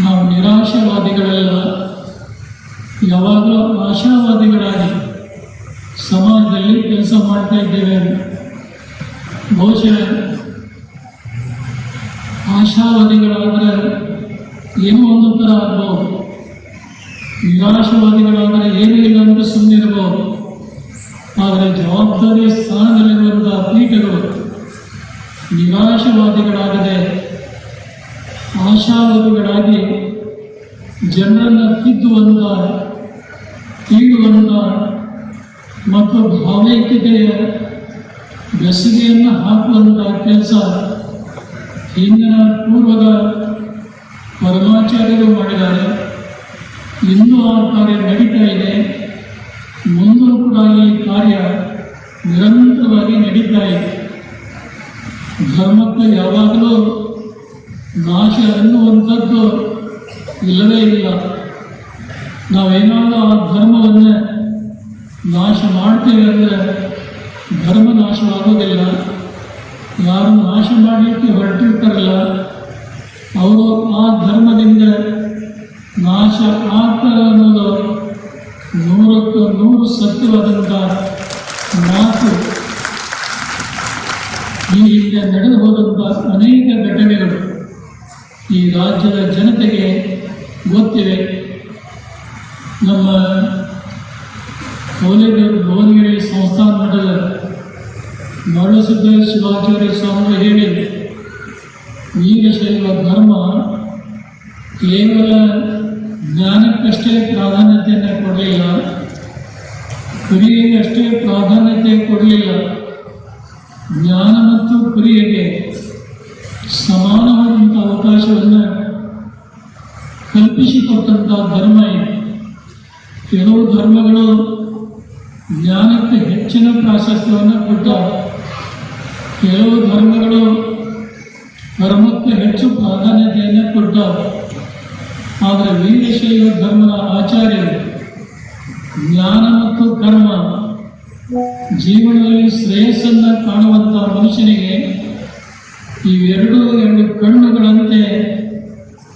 ನಾವು ನಿರಾಶಾವಾದಿಗಳೆಲ್ಲ, ಯಾವಾಗಲೂ ಆಶಾವಾದಿಗಳಾಗಿ ಸಮಾಜದಲ್ಲಿ ಕೆಲಸ ಮಾಡ್ತಾ ಇದ್ದೇವೆ. ಬಹುಶಃ ಆಶಾವಾದಿಗಳಾದರೆ ಏನೋ ಒಂದು ಥರ ಆಗ್ಬೋದು, ನಿರಾಶಾವಾದಿಗಳಾದರೆ ಏನೂ ಇಲ್ಲ ಅಂತ ಸುಮ್ಮನಿರ್ಬೋದು. ಆದರೆ ಜವಾಬ್ದಾರಿ ಸ್ಥಾನದಲ್ಲಿರುವಂತಹ ಪೀಠಗಳು ನಿರಾಶಾವಾದಿಗಳಾಗದೆ ಆಶಾವಾದಿಗಳಾಗಿ ಜನರನ್ನು ತಿದ್ದುವಂಥ, ತೀಡುವಂಥ ಮತ್ತು ಭಾವೈಕ್ಯತೆಯ ಬೆಸುಗೆಯನ್ನು ಹಾಕುವಂಥ ಕೆಲಸ ಹಿಂದಿನ ಪೂರ್ವದ ಪರಮಾಚಾರ್ಯರು ಮಾಡಿದ್ದಾರೆ. ಇನ್ನೂ ಆ ಕಾರ್ಯ ನಡೀತಾ ಇದೆ. ಮುಂದೂ ಕೂಡ ಈ ಕಾರ್ಯ ನಿರಂತರವಾಗಿ ನಡೀತಾ ಇದೆ. ಧರ್ಮಕ್ಕೆ ಯಾವಾಗಲೂ ನಾಶ ಅನ್ನುವಂಥದ್ದು ಇಲ್ಲವೇ ಇಲ್ಲ. ನಾವೇನಾದರೂ ಆ ಧರ್ಮವನ್ನು ನಾಶ ಮಾಡ್ತೇವೆ ಅಂದರೆ ಧರ್ಮ ನಾಶವಾಗೋದಿಲ್ಲ. ಯಾರು ನಾಶ ಮಾಡಲಿಕ್ಕೆ ಹೊರಟಿರ್ತಾರಲ್ಲ ಅವರು ಆ ಧರ್ಮದಿಂದ ನಾಶ ಆಗ್ತಾರೆ ಅನ್ನೋದು 100ಕ್ಕೆ 100 ಸತ್ಯವಾದಂಥ ಮಾತು. ಈ ಹಿಂದೆ ನಡೆದು ಹೋದಂಥ ಅನೇಕ ಘಟನೆಗಳು ಈ ರಾಜ್ಯದ ಜನತೆಗೆ ಗೊತ್ತಿವೆ. ನಮ್ಮ ಭುವನಗಿರಿ ಸಂಸ್ಥಾನ ಮಠದ ಮರಳಸಿದ್ದ ಶಿವಾಚಾರ್ಯ ಸ್ವಾಮಿಗಳು ಹೇಳಿದರು, ವೀರಶೈವ ಧರ್ಮ ಕೇವಲ ಜ್ಞಾನಕ್ಕಷ್ಟೇ ಪ್ರಾಧಾನ್ಯತೆಯನ್ನು ಕೊಡಲಿಲ್ಲ, ಕ್ರಿಯೆಗಷ್ಟೇ ಪ್ರಾಧಾನ್ಯತೆ ಕೊಡಲಿಲ್ಲ, ಜ್ಞಾನ ಮತ್ತು ಕ್ರಿಯೆಗೆ ಸಮಾನವಾದಂಥ ಅವಕಾಶವನ್ನು ಕಲ್ಪಿಸಿಕೊಟ್ಟಂಥ ಧರ್ಮ ಇದೆ. ಕೆಲವು ಧರ್ಮಗಳು ಜ್ಞಾನಕ್ಕೆ ಹೆಚ್ಚಿನ ಪ್ರಾಶಸ್ತ್ಯವನ್ನು ಕೊಟ್ಟವು, ಕೆಲವು ಧರ್ಮಗಳು ಕರ್ಮಕ್ಕೆ ಹೆಚ್ಚು ಪ್ರಾಧಾನ್ಯತೆಯನ್ನು ಕೊಟ್ಟವು. ಆದರೆ ವೀರಶೈವ ಧರ್ಮದ ಆಚಾರ್ಯರು ಜ್ಞಾನ ಮತ್ತು ಕರ್ಮ ಜೀವನದಲ್ಲಿ ಶ್ರೇಯಸ್ಸನ್ನು ಕಾಣುವಂಥ ಮನುಷ್ಯನಿಗೆ ಇವೆರಡು ಕಣ್ಣುಗಳಂತೆ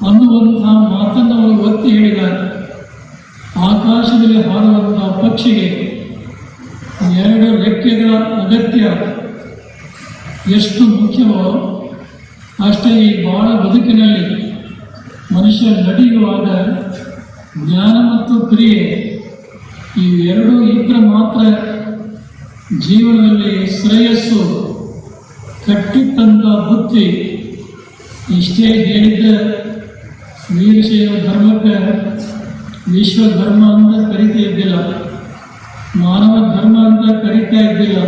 ಅನ್ನುವಂಥ ಮಾತನ್ನು ಅವರು ಒತ್ತಿ ಹೇಳಿದ್ದಾರೆ. ಆಕಾಶದಲ್ಲಿ ಹಾರುವಂಥ ಪಕ್ಷಿಗೆ ಎರಡು ರೆಕ್ಕೆಗಳ ಅಗತ್ಯ ಎಷ್ಟು ಮುಖ್ಯವೋ ಅಷ್ಟೇ ಈ ಬಾಳ ಬದುಕಿನಲ್ಲಿ ಮನುಷ್ಯ ನಡೆಯುವಾಗ ಜ್ಞಾನ ಮತ್ತು ಕ್ರಿಯೆ ಇವೆರಡೂ ಇಬ್ಬರ ಮಾತ್ರ ಜೀವನದಲ್ಲಿ ಶ್ರೇಯಸ್ಸು. ಕಟ್ಟಿಟ್ಟಂಥ ಬುದ್ಧಿ ಇಷ್ಟೇ ಹೇಳಿದ್ದ ವೀರಶೈವ ಧರ್ಮಕ್ಕೆ ವಿಶ್ವಧರ್ಮ ಅಂತ ಕರಿತಾ ಇದ್ದಿಲ್ಲ, ಮಾನವ ಧರ್ಮ ಅಂತ ಕರಿತಾ ಇದ್ದಿಲ್ಲ.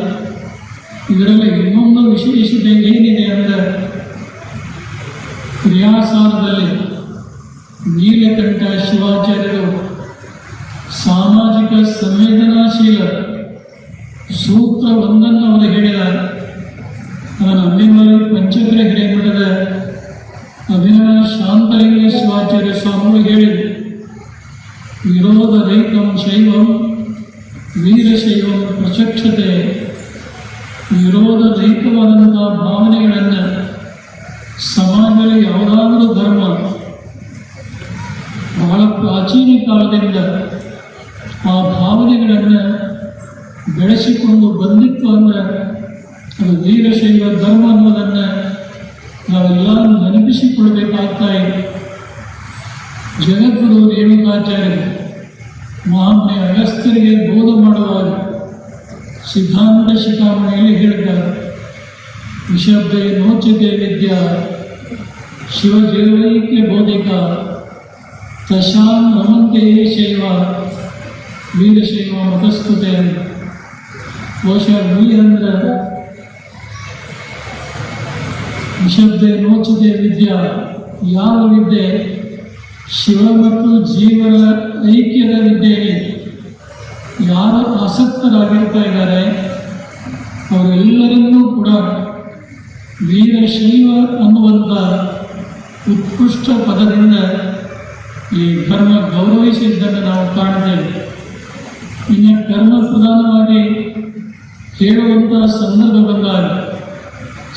ಇದರಲ್ಲಿ ಇನ್ನೊಂದು ವಿಶೇಷತೆ ಏನಿದೆ ಅಂದರೆ, ಕ್ರಿಯಾಸಾರದಲ್ಲಿ ನೀಲಕಂಠ ಶಿವಾಚಾರ್ಯರು ಸಾಮಾಜಿಕ ಸಂವೇದನಾಶೀಲ ಸೂತ್ರ ಒಂದನ್ನು ಅವರು ಹೇಳಿದ್ದಾರೆ. ನಾನು ಅಂಬಿಮಲಿ ಪಂಚಕ್ರ ಹಿರೇಮಠದ ಅಭಿನವ ಶಾಂತಲಿಂಗ ಶಿವಾಚಾರ್ಯ ಸ್ವಾಮಿಗಳು ಹೇಳಿದರು, ವಿರೋಧ ರಹಿತಂ ಶೈವಂ ವೀರಶೈವಂ ಪ್ರಚಕ್ಷತೆ. ವಿರೋಧ ರಹಿತವಾದಂಥ ಭಾವನೆಗಳನ್ನು ಸಮಾಜದಲ್ಲಿ ಯಾವುದಾದರೂ ಧರ್ಮ ಬಹಳ ಪ್ರಾಚೀನ ಕಾಲದಿಂದ ಆ ಭಾವನೆಗಳನ್ನು ಬೆಳೆಸಿಕೊಂಡು ಬಂದಿತ್ತು ಅಂದರೆ ಅದು ವೀರಶೈವ ಧರ್ಮ ಅನ್ನೋದನ್ನು ನಾವೆಲ್ಲ ನೆನಪಿಸಿಕೊಳ್ಬೇಕಾಗ್ತಾ ಇದೆ. ಜಗದ್ಗುರು ರೇಣುಕಾಚಾರ್ಯರು ಮಹಾಮನೆ ಅಗಸ್ತ್ಯರಿಗೆ ಬೋಧ ಮಾಡುವಾಗ ಸಿದ್ಧಾಂತ ಶಿಖಾಮಣಿಯಲ್ಲಿ ಹೇಳಿದ್ದಾರೆ, ವಿಶಬ್ದೇ ನೋಚಿತೆ ವಿದ್ಯಾ ಶಿವಜೀವೈಕ್ಯ ಬೋಧಿಕ ತಶಾಂ ರಮಂತೆ ಶೈವ ವೀರಶೈವ ಮತಸ್ತುತೆ. ಬಹುಶಃ ಅಂದ್ರೆ ವಿಶಬ್ದೇ ನೋಚಿತೆ ವಿದ್ಯಾ, ಯಾವ ವಿದ್ಯೆ ಶಿವ ಮತ್ತು ಜೀವನ ಐಕ್ಯದ ವಿದ್ಯೆಯಲ್ಲಿ ಯಾರು ಆಸಕ್ತರಾಗಿರ್ತಾ ಇದ್ದಾರೆ ಅವರೆಲ್ಲರನ್ನೂ ಕೂಡ ವೀರಶೈವ ಅನ್ನುವಂಥ ಉತ್ಕೃಷ್ಟ ಪದದಿಂದ ಈ ಧರ್ಮ ಗೌರವಿಸಿದ್ದನ್ನು ನಾವು ಕಾಣ್ತೇವೆ. ಇನ್ನು ಕರ್ಮ ಪ್ರಧಾನವಾಗಿ ಹೇಳುವಂಥ ಸಂದರ್ಭ ಬಂದಾಗ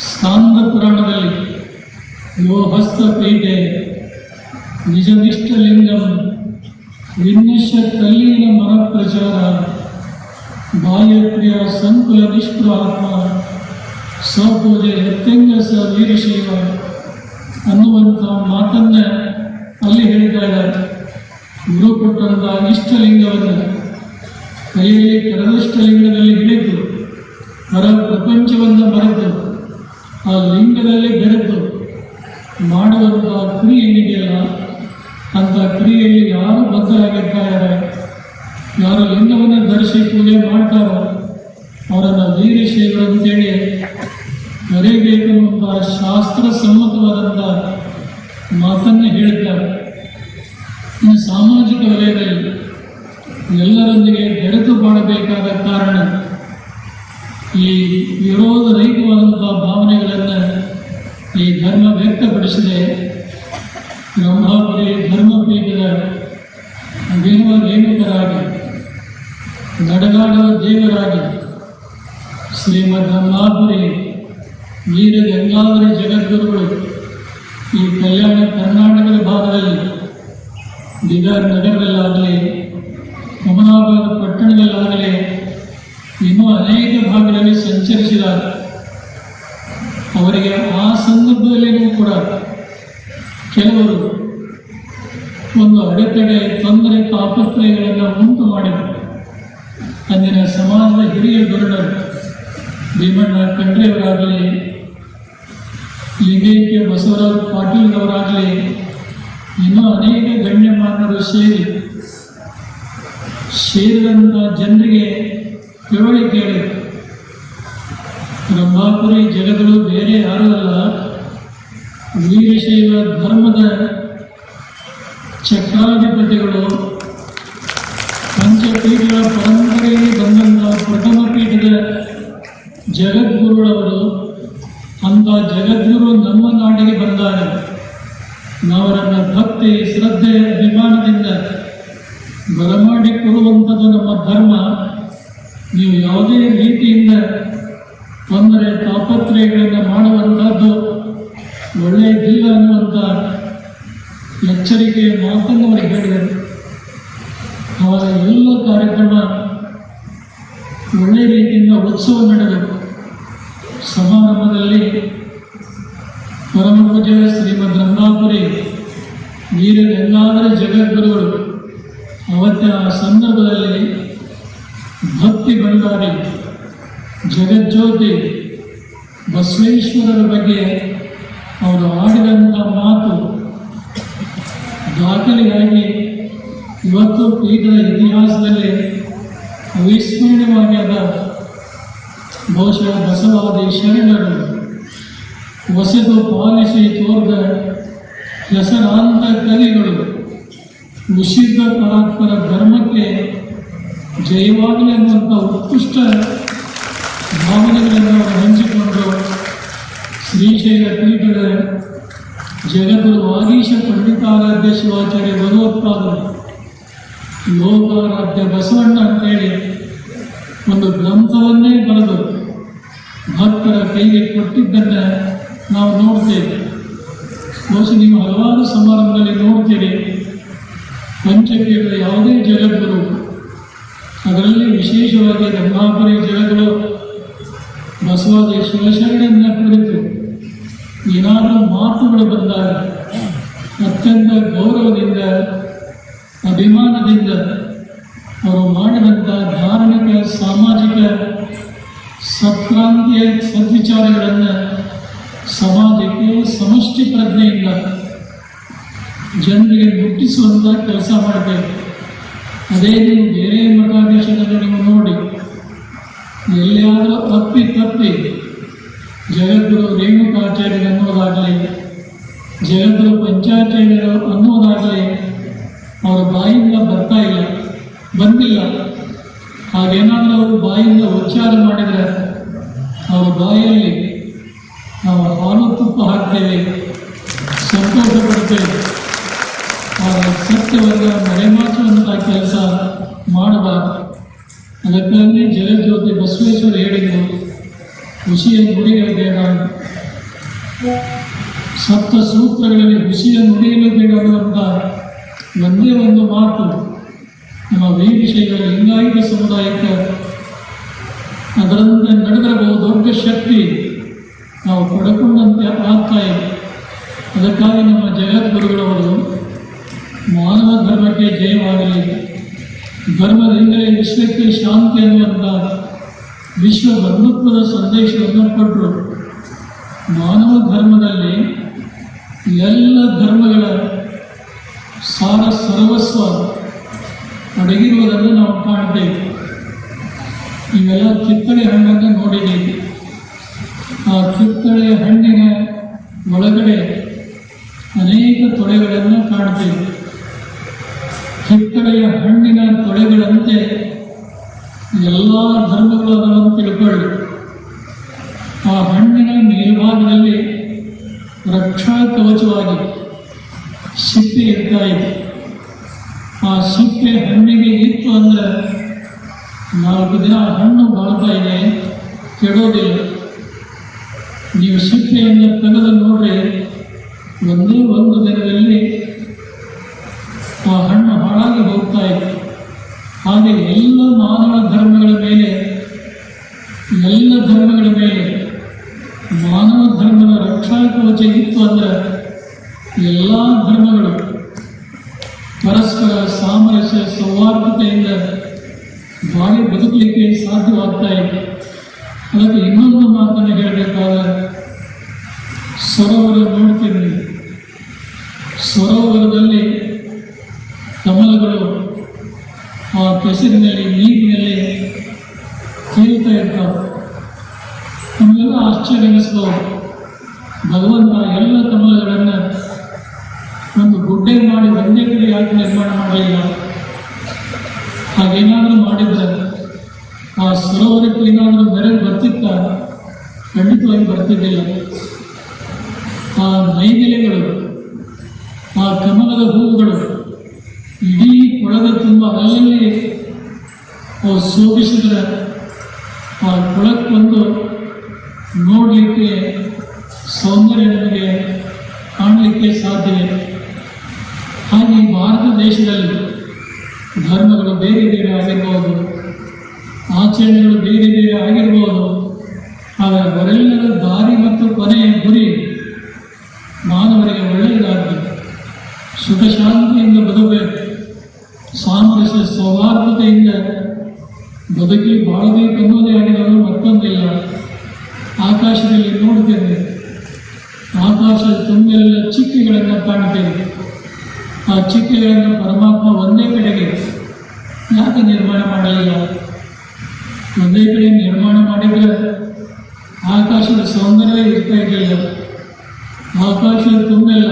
ಸ್ಕಾಂದ ಪುರಾಣದಲ್ಲಿ ಯೋ ಹಸ್ತಪೀಠೆ ನಿಜನಿಷ್ಠಲಿಂಗಂ ವಿನ್ಯಶ ತಲ್ಲೀನ ಮನಃಪ್ರಚಾರ ಬಾಹ್ಯಪ್ರಿಯ ಸಂಕುಲ ನಿಷ್ಪುರ ಆತ್ಮ ಸ್ವಪೂಜೆ ಯತ್ಯಂಗ ಸ ವೀರಶೈವ ಅನ್ನುವಂಥ ಮಾತನ್ನು ಅಲ್ಲಿ ಹೇಳ್ತಾ ಇದ್ದಾರೆ. ಗುರು ಕೊಟ್ಟಂಥ ಇಷ್ಟಲಿಂಗವನ್ನು ಕೈಯಲ್ಲಿ ಕರದಷ್ಟಲಿಂಗದಲ್ಲಿ ಹಿಡಿದು ಹೊರ ಪ್ರಪಂಚವನ್ನು ಮರೆತು ಆ ಲಿಂಗದಲ್ಲಿ ಬೆರೆತು ಮಾಡುವಂಥ ಕ್ರಿಯೆ ಏನಿದೆಯಲ್ಲ, ಅಂಥ ಕ್ರಿಯೆಯಲ್ಲಿ ಯಾರು ಬದ್ಧರಾಗಿರ್ತಾರೆ, ಯಾರು ಲಿಂಗವನ್ನು ಧರಿಸಿ ಪೂಜೆ ಮಾಡ್ತಾರೋ ಅವರನ್ನು ವೀರಶೈವರು ಅಂತೇಳಿ ಕರೆಯಬೇಕೆನ್ನುವಂಥ ಶಾಸ್ತ್ರ ಸಮ್ಮತವಾದಂಥ ಮಾತನ್ನು ಹೇಳ್ತಾರೆ. ಈ ಸಾಮಾಜಿಕ ವಲಯದಲ್ಲಿ ಎಲ್ಲರೊಂದಿಗೆ ಬೆರೆತು ಬಾಳಬೇಕಾದ ಕಾರಣ ಈ ವಿರೋಧ ರಹಿತವಾದಂಥ ಭಾವನೆಗಳನ್ನು ಈ ಧರ್ಮ ವ್ಯಕ್ತಪಡಿಸಿದೆ. ಬ್ರಹ್ಮಾಪುರಿ ಧರ್ಮಪೀಠದ ಅಭಿನವ ರೇಣುಕರಾಗಿ, ನಡೆದಾಡುವ ದೇವರಾಗಿ ಶ್ರೀಮದ್ ಬ್ರಹ್ಮಾಪುರಿ ವೀರ ಗಂಗಾಧರ ಜಗದ್ಗುರುಗಳು ಈ ಕಲ್ಯಾಣ ಕರ್ನಾಟಕದ ಭಾಗದಲ್ಲಿ ಬೀದರ್ ನಗರದಲ್ಲಾಗಲಿ, ಹುಮನಾಬಾದ್ ಪಟ್ಟಣದಲ್ಲಾಗಲಿ, ಇನ್ನೂ ಅನೇಕ ಭಾಗಗಳಲ್ಲಿ ಸಂಚರಿಸಿದ್ದಾರೆ. ಅವರಿಗೆ ಆ ಸಂದರ್ಭದಲ್ಲಿಯೂ ಕೂಡ ಕೆಲವರು ಒಂದು ಅಡೆತಡೆ, ತೊಂದರೆ, ತಾಪತ್ರಯಗಳನ್ನು ಉಂಟು ಮಾಡಿದರು. ಅಂದಿನ ಸಮಾಜದ ಹಿರಿಯ ಧುರೀಣರು ಭೀಮಣ್ಣ ಖಂಡ್ರೆಯವರಾಗಲಿ, ಲಿಂಗೈಕ್ಯ ಬಸವರಾಜ್ ಪಾಟೀಲ್ರವರಾಗಲಿ, ಇನ್ನೂ ಅನೇಕ ಗಣ್ಯಮಾನ್ಯರು ಸೇರಿದಂಥ ಜನರಿಗೆ ತಿಳುವಳಿಕೆ ಹೇಳಿದರು. ರಂಭಾಪುರಿ ಜಗಗಳು ಬೇರೆ ಯಾರೂ ಅಲ್ಲ, ವೀರಶೈವ ಧರ್ಮದ ಚಕ್ರಾಧಿಪತಿಗಳು, ಪಂಚಪೀಠಗಳ ಪರಂಪರೆಯಲ್ಲಿ ಬಂದಂಥ ಪ್ರಥಮ ಪೀಠದ ಜಗದ್ಗುರುಗಳವರು. ಅಂಥ ಜಗದ್ಗುರು ನಮ್ಮ ನಾಡಿಗೆ ಬಂದಾಗ ನಾವರನ್ನು ಭಕ್ತಿ, ಶ್ರದ್ಧೆ, ಅಭಿಮಾನದಿಂದ ಬರಮಾಡಿಕೊಡುವಂಥದ್ದು ನಮ್ಮ ಧರ್ಮ. ನೀವು ಯಾವುದೇ ರೀತಿಯಿಂದ ತೊಂದರೆ, ತಾಪತ್ರಯಗಳನ್ನು ಮಾಡುವಂಥದ್ದು ಒಳ್ಳೆಯದಿಲ್ಲ ಅನ್ನುವಂಥ ಎಚ್ಚರಿಕೆಯ ಮಾತನ್ನು ಅವರಿಗೆ ಹೇಳಿದರು. ಅವರ ಎಲ್ಲ ಕಾರ್ಯಕ್ರಮ ಒಳ್ಳೆಯ ರೀತಿಯಿಂದ ಉತ್ಸವ ನಡೆದರು. ಸಮಾರಂಭದಲ್ಲಿ ಪರಮ ಪೂಜ್ಯ ಶ್ರೀಮದ್ ರಂಭಾಪುರಿ ವೀರಗಂಗಾಧರ ಜಗದ್ಗುರುಗಳು ಅವತ್ತಿನ ಸಂದರ್ಭದಲ್ಲಿ ಭಕ್ತಿ ಭಂಡಾರಿ, ಜಗಜ್ಯೋತಿ ಬಸವೇಶ್ವರರ ಬಗ್ಗೆ ಅವರು ಆಡಿದಂಥ ಮಾತು ದಾಖಲೆಯಾಗಿ ಇವತ್ತು ಪೀಠದ ಇತಿಹಾಸದಲ್ಲಿ ಅವಿಸ್ಮರಣೀಯವಾಗಿ ಅದ. ಬಹುಶಃ ಬಸವಾದಿ ಶರಣರು ಹೊಸದು ಪಾಲಿಸಿ ತೋರಿದ ಹೆಸರಾಂತ ಕವಿಗಳು ನಿಷಿದ್ಧ ಪರಾತ್ಪರ ಧರ್ಮಕ್ಕೆ ಜಯವಾಗಲಿ ಅನ್ನುವಂಥ ಉತ್ಕೃಷ್ಟ ಭಾವನೆಗಳನ್ನು ಅವರು ಹಂಚಿಕೊಂಡು ಶ್ರೀಶೈಲ ಪೀಠದ ಜಗದ್ಗುರು ವಾಗೀಶ ಪಂಡಿತಾರಾಧ್ಯ ಶಿವಾಚಾರ್ಯ ಭಗವತ್ಪಾದರು, ಲೋಕಾರಾಧ್ಯ ಬಸವಣ್ಣ ಅಂತೇಳಿ ಒಂದು ಗ್ರಂಥವನ್ನೇ ಬರೆದು ಭಕ್ತರ ಕೈಗೆ ಕೊಟ್ಟಿದ್ದನ್ನು ನಾವು ನೋಡ್ತೇವೆ. ಬಹುಶಃ ನೀವು ಹಲವಾರು ಸಮಾರಂಭದಲ್ಲಿ ನೋಡ್ತೀರಿ. ಪಂಚಪೀಠದ ಯಾವುದೇ ಜಗದ್ಗುರು, ಅದರಲ್ಲಿ ವಿಶೇಷವಾಗಿ ರಂಭಾಪುರಿ ಜಗದ್ಗುರು ಬಸವಾದಿ ಶಿವಶರಣನ ಕುರಿತು ಏನಾದರೂ ಮಾತುಗಳು ಬಂದಾಗ ಅತ್ಯಂತ ಗೌರವದಿಂದ, ಅಭಿಮಾನದಿಂದ ಅವರು ಮಾಡಿದಂಥ ಧಾರ್ಮಿಕ, ಸಾಮಾಜಿಕ, ಸತ್ಕ್ರಾಂತಿಯ ಸದ್ವಿಚಾರಗಳನ್ನು ಸಮಾಜಕ್ಕೆ ಸಮಷ್ಟಿ ಪ್ರಜ್ಞೆಯಿಂದ ಜನರಿಗೆ ಮುಟ್ಟಿಸುವಂಥ ಕೆಲಸ ಮಾಡಬೇಕು. ಅದೇ ನೀವು ಬೇರೆ ಮಠಾಧೀಶರನ್ನು ನೀವು ನೋಡಿ, ಎಲ್ಲಿಯಾದರೂ ತಪ್ಪಿ ಜಗದ್ಗುರು ರೇಣುಕಾಚಾರ್ಯರು ಅನ್ನೋದಾಗಲಿ, ಜಗದ್ಗುರು ಪಂಚಾಚಾರ್ಯರು ಅನ್ನೋದಾಗಲಿ ಅವರ ಬಾಯಿಂದ ಬಂದಿಲ್ಲ. ಹಾಗೇನಾದರೂ ಅವರು ಬಾಯಿಂದ ಉಚ್ಚಾರ ಮಾಡಿದರೆ ಅವರ ಬಾಯಲ್ಲಿ ನಾವು ಹಾಲು ತುಪ್ಪ ಹಾಕ್ತೇವೆ, ಸಂತೋಷ ಪಡ್ತೇವೆ. ಆ ಸತ್ಯವನ್ನು ಮರೆಮಾಚುವಂಥ ಕೆಲಸ ಮಾಡಬಾರದು. ಅದಕ್ಕಾಗಿ ಜಗಜ್ಯೋತಿ ಬಸವೇಶ್ವರ ಹೇಳಿದರು, ಹುಸಿಯ ನುಡಿಗಳು ಬೇಡ, ಸಪ್ತ ಸೂತ್ರಗಳಲ್ಲಿ ಹುಸಿಯ ನುಡಿಗಳು ಬೇಡ ಅನ್ನುವಂಥ ಒಂದೇ ಒಂದು ಮಾತು ನಮ್ಮ ವೀರಶೈವ ಲಿಂಗಾಯತ ಸಮುದಾಯಕ್ಕೆ ಅದರಂತೆ ನಡೆದರೆ ದೊಡ್ಡ ಶಕ್ತಿ ನಾವು ಪಡ್ಕೊಂಡಂತೆ ಆಗ್ತಾ ಇದೆ. ಅದಕ್ಕಾಗಿ ನಮ್ಮ ಜಗದ್ಗುರುಗಳವರು ಮಾನವ ಧರ್ಮಕ್ಕೆ ಜಯವಾಗಲಿ, ಧರ್ಮದಿಂದಲೇ ವಿಶ್ವಕ್ಕೆ ಶಾಂತಿ ಅನ್ನುವಂಥ ವಿಶ್ವ ಬಂಧುತ್ವದ ಸಂದೇಶವನ್ನು ಕೊಟ್ಟರು. ಮಾನವ ಧರ್ಮದಲ್ಲಿ ಎಲ್ಲ ಧರ್ಮಗಳ ಸಾರ ಸರ್ವಸ್ವ ಅಡಗಿರುವುದನ್ನು ನಾವು ಕಾಣ್ತೇವೆ. ಇವೆಲ್ಲ ಕಿತ್ತಳೆ ಹಣ್ಣನ್ನು ನೋಡಿದ್ದೀವಿ. ಆ ಕಿತ್ತಳೆ ಹಣ್ಣಿನ ಒಳಗಡೆ ಅನೇಕ ತೊಳೆಗಳನ್ನು ಕಾಣ್ತೇವೆ. ಕಿತ್ತಳೆಯ ಹಣ್ಣಿನ ತೊಳೆಗಳಂತೆ ಎಲ್ಲ ಧರ್ಮಗಳು ಅದನ್ನು ತಿಳ್ಕೊಳ್ಳಿ. ಆ ಹಣ್ಣಿನ ಮೇಲ್ಭಾಗದಲ್ಲಿ ರಕ್ಷಾ ಕವಚವಾಗಿ ಸಿಪ್ಪೆ ಇರ್ತಾ ಇದೆ. ಆ ಸಿಪ್ಪೆ ಹಣ್ಣಿಗೆ ಇತ್ತು ಅಂದರೆ 4 ದಿನ ಹಣ್ಣು ಬಾಳ್ತಾ ಇದೆ, ಕೆಡೋದಿಲ್ಲ. ನೀವು ಸಿಪ್ಪೆಯನ್ನು ತೆಗೆದು ನೋಡ್ರಿ, ಒಂದೇ ಒಂದು ದಿನದಲ್ಲಿ ಆ ಹಣ್ಣು ಹಾಳಾಗಿ ಹೋಗ್ತಾ ಇದೆ. ಹಾಗೆ ಎಲ್ಲ ಮಾನವ ಧರ್ಮಗಳ ಮೇಲೆ, ಎಲ್ಲ ಧರ್ಮಗಳ ಮೇಲೆ ಮಾನವ ಧರ್ಮದ ರಕ್ಷಾ ಕವಚ ಇತ್ತು ಅಂದರೆ ಎಲ್ಲ ಆಗ್ತಾ ಇದೆ. ಅದಕ್ಕೆ ಇನ್ನೊಂದು ಮಾತನ್ನು ಹೇಳಬೇಕಾದ್ರೆ, ಸರೋವರ ನೋಡ್ತೀವಿ, ಸರೋವರದಲ್ಲಿ ಕಮಲಗಳು ಆ ಕೆಸರಿನಲ್ಲಿ ನೀರಿನಲ್ಲಿ ತೇಲ್ತಾ ಇರ್ತಾವೆ. ನಮಗೆಲ್ಲ ಆಶ್ಚರ್ಯ ಅನಿಸ್ಬೋದು, ಭಗವಂತ ಎಲ್ಲ ಕಮಲಗಳನ್ನು ಒಂದು ಗುಡ್ಡೆ ಮಾಡಿ ಒಂದೇ ಕಡೆ ಯಾಕೆ ನಿರ್ಮಾಣ ಮಾಡಲಿಲ್ಲ? ಹಾಗೇನಾದರೂ ಮಾಡಿದ್ರೆ ಆ ಸರೋವರಕ್ಕೆ ಏನಾದರೂ ಬೆರಳು ಬರ್ತಿತ್ತ? ಖಂಡಿತವಾಗಿ ಬರ್ತಿದ್ದಿಲ್ಲ. ಆ ನೈದಿಲೆಗಳು, ಆ ಕಮಲದ ಹೂವುಗಳು ಇಡೀ ಕೊಳದ ತುಂಬ ಅಲ್ಲಲ್ಲಿ ಅವು ಶೋಭಿಸಿದ್ರೆ ಆ ಕೊಳಕ್ಕೊಂದು ನೋಡಲಿಕ್ಕೆ ಸೌಂದರ್ಯ ನಮಗೆ ಕಾಣಲಿಕ್ಕೆ ಸಾಧ್ಯವಿದೆ. ಹಾಗೆ ಭಾರತ ದೇಶದಲ್ಲಿ ಧರ್ಮಗಳು ಬೇರೆ ಬೇರೆ ಆಗಿರ್ಬೋದು, ಆಚರಣೆಗಳು ಬೇರೆ ಬೇರೆ ಆಗಿರ್ಬೋದು. ಆದರೆ ಅವರೆಲ್ಲರ ದಾರಿ ಮತ್ತು ಕೊನೆಯ ಗುರಿ ಮಾನವರಿಗೆ ಒಳ್ಳೆಯದಾಗಬೇಕು, ಸುಖ ಶಾಂತಿಯಿಂದ ಬದುಕಬೇಕು, ಸಾಮರಸ್ಯ ಸೌಹಾರ್ದತೆಯಿಂದ ಬದುಕಿ ಬಾಳಬೇಕು ಅನ್ನೋದೇ ಆಗಿರೋದು ಮತ್ತೊಂದಿಲ್ಲ. ಆಕಾಶದಲ್ಲಿ ನೋಡ್ತೇವೆ, ಆಕಾಶದ ತುಂಬೆಲ್ಲ ಚಿಕ್ಕೆಗಳನ್ನು ಕಾಣ್ತೇವೆ. ಆ ಚಿಕ್ಕೆಗಳನ್ನು ಪರಮಾತ್ಮ ಒಂದೇ ಕಡೆಗೆ ಯಾಕೆ ನಿರ್ಮಾಣ ಮಾಡಲಿಲ್ಲ? ಒಂದೇ ಕಡೆ ನಿರ್ಮಾಣ ಮಾಡಿದರೆ ಆಕಾಶದ ಸೌಂದರ್ಯ ಇರ್ತಾ ಇರಲಿಲ್ಲ. ಆಕಾಶದ ತುಂಬೆಲ್ಲ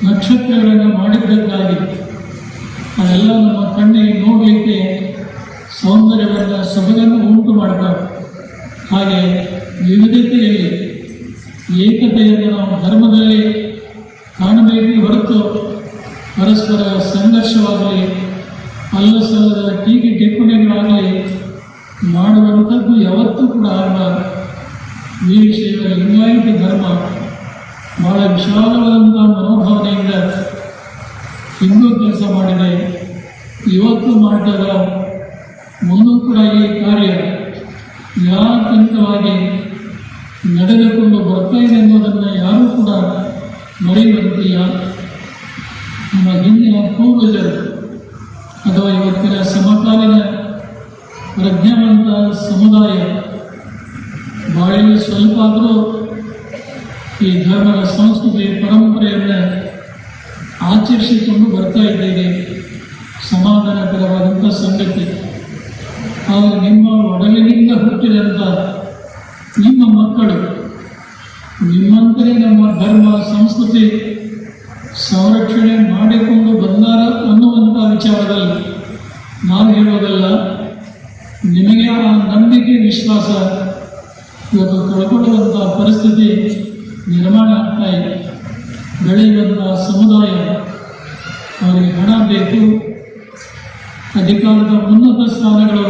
ನಕ್ಷತ್ರಗಳನ್ನು ಮಾಡಿದ್ದಕ್ಕಾಗಿ ಅದೆಲ್ಲ ನಮ್ಮ ಕಣ್ಣಿಗೆ ನೋಡಲಿಕ್ಕೆ ಸೌಂದರ್ಯವನ್ನು ಸೊಬಗನ್ನು ಉಂಟು ಮಾಡ್ತಾರೆ. ಹಾಗೆ ವಿವಿಧತೆಯಲ್ಲಿ ಏಕತೆಯನ್ನು ನಾವು ಧರ್ಮದಲ್ಲಿ ಕಾಣಬೇಕು ಹೊರತು ಪರಸ್ಪರ ಸಂಘರ್ಷವಾಗಲಿ ಅಲ್ಲಸಲ್ಲದ ಟೀಕೆ ಟಿಪ್ಪಣಿಗಳಾಗಲಿ ಮಾಡುವಂಥದ್ದು ಯಾವತ್ತೂ ಕೂಡ ಆಗಬಾರದು. ಈ ವಿಷಯದಲ್ಲಿ ಲಿಂಗಾಯತ ಧರ್ಮ ಬಹಳ ವಿಶಾಲವಾದಂಥ ಮನೋಭಾವನೆಯಿಂದ ಹಿಂದೂ ಕೆಲಸ ಮಾಡಿದೆ, ಇವತ್ತು ಮಾಡ್ತದ, ಮುಂದೂ ಕೂಡ ಈ ಕಾರ್ಯ ಯಾತಂಕವಾಗಿ ನಡೆದುಕೊಂಡು ಬರ್ತಾ ಇದೆ ಅನ್ನೋದನ್ನು ಯಾರೂ ಕೂಡ ಮರೆಯುವಂತಿಲ್ಲ. ನಮ್ಮ ಹಿಂದಿನ ಪೂರ್ವಜರು ಅಥವಾ ಇವತ್ತಿನ ಸಮಕಾಲೀನ ಪ್ರಜ್ಞಾವಂತ ಸಮುದಾಯ ಬಾಳಿಗೆ ಸ್ವಲ್ಪ ಆದರೂ ಈ ಧರ್ಮದ ಸಂಸ್ಕೃತಿ ಪರಂಪರೆಯನ್ನು ಆಚರಿಸಿಕೊಂಡು ಬರ್ತಾ ಇದ್ದೇವೆ. ಸಮಾಧಾನಕರವಾದಂಥ ಸಂಗತಿ. ಆದರೆ ನಿಮ್ಮ ಒಡಲಿನಿಂದ ಹುಟ್ಟಿದಂಥ ನಿಮ್ಮ ಮಕ್ಕಳು ನಿಮ್ಮಂತಲೇ ನಮ್ಮ ಧರ್ಮ ಸಂಸ್ಕೃತಿ ಸಂರಕ್ಷಣೆ ಮಾಡಿಕೊಂಡು ಬಂದಾರ ಅನ್ನುವಂಥ ವಿಚಾರದಲ್ಲಿ ನಾವು ಹೇಳೋದಲ್ಲ. ನಿಮಗೆ ಆ ನಂಬಿಕೆ ವಿಶ್ವಾಸ ಇವತ್ತು ಕಳ್ಕೊಳ್ಳುವಂಥ ಪರಿಸ್ಥಿತಿ ನಿರ್ಮಾಣ ಆಗ್ತಾ ಇದೆ. ಬೆಳೆಯುವಂಥ ಸಮುದಾಯ ಅವರಿಗೆ ಹಣ ಬೇಕು, ಅಧಿಕಾರದ ಉನ್ನತ ಸ್ಥಾನಗಳು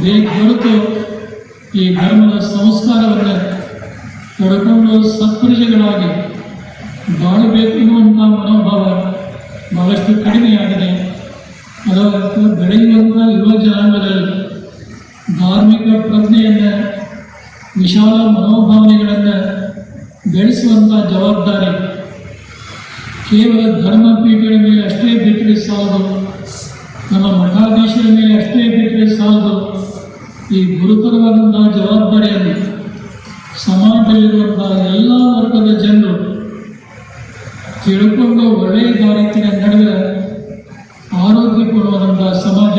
ಬೇಕು ಹೊರತು ಈ ಧರ್ಮದ ಸಂಸ್ಕಾರವನ್ನು ಪಡ್ಕೊಂಡು ಸತ್ಪ್ರಜೆಗಳಾಗಿ ಬಾಳಬೇಕು ಎನ್ನುವಂಥ ಮನೋಭಾವ ಬಹಳಷ್ಟು ಕಡಿಮೆಯಾಗಿದೆ. ಅದರಂತೆ ಬೆಳೆಯುವಂಥ ಯುವ ಜನಾಂಗದಲ್ಲಿ ಧಾರ್ಮಿಕ ಪ್ರಜ್ಞೆಯನ್ನು, ವಿಶಾಲ ಮನೋಭಾವನೆಗಳನ್ನು ಬೆಳೆಸುವಂಥ ಜವಾಬ್ದಾರಿ ಕೇವಲ ಧರ್ಮಪೀಠಗಳ ಮೇಲೆ ಅಷ್ಟೇ ಬಿಟ್ಟರೆ ಸಾಲದು, ನಮ್ಮ ಮಠಾಧೀಶರ ಮೇಲೆ ಅಷ್ಟೇ ಬಿಟ್ಟರೆ ಸಾಲದು. ಈ ಗುರುತರವಾದಂಥ ಜವಾಬ್ದಾರಿಯನ್ನು ಸಮಾಜದಲ್ಲಿರುವಂಥ ಎಲ್ಲ ವರ್ಗದ ಜನರು ತಿಳ್ಕೊಂಡು ಒಳ್ಳೆಯ ದಾರಿಯ ನಡೆದರೆ ಆರೋಗ್ಯಪೂರ್ಣವಾದಂಥ ಸಮಾಜ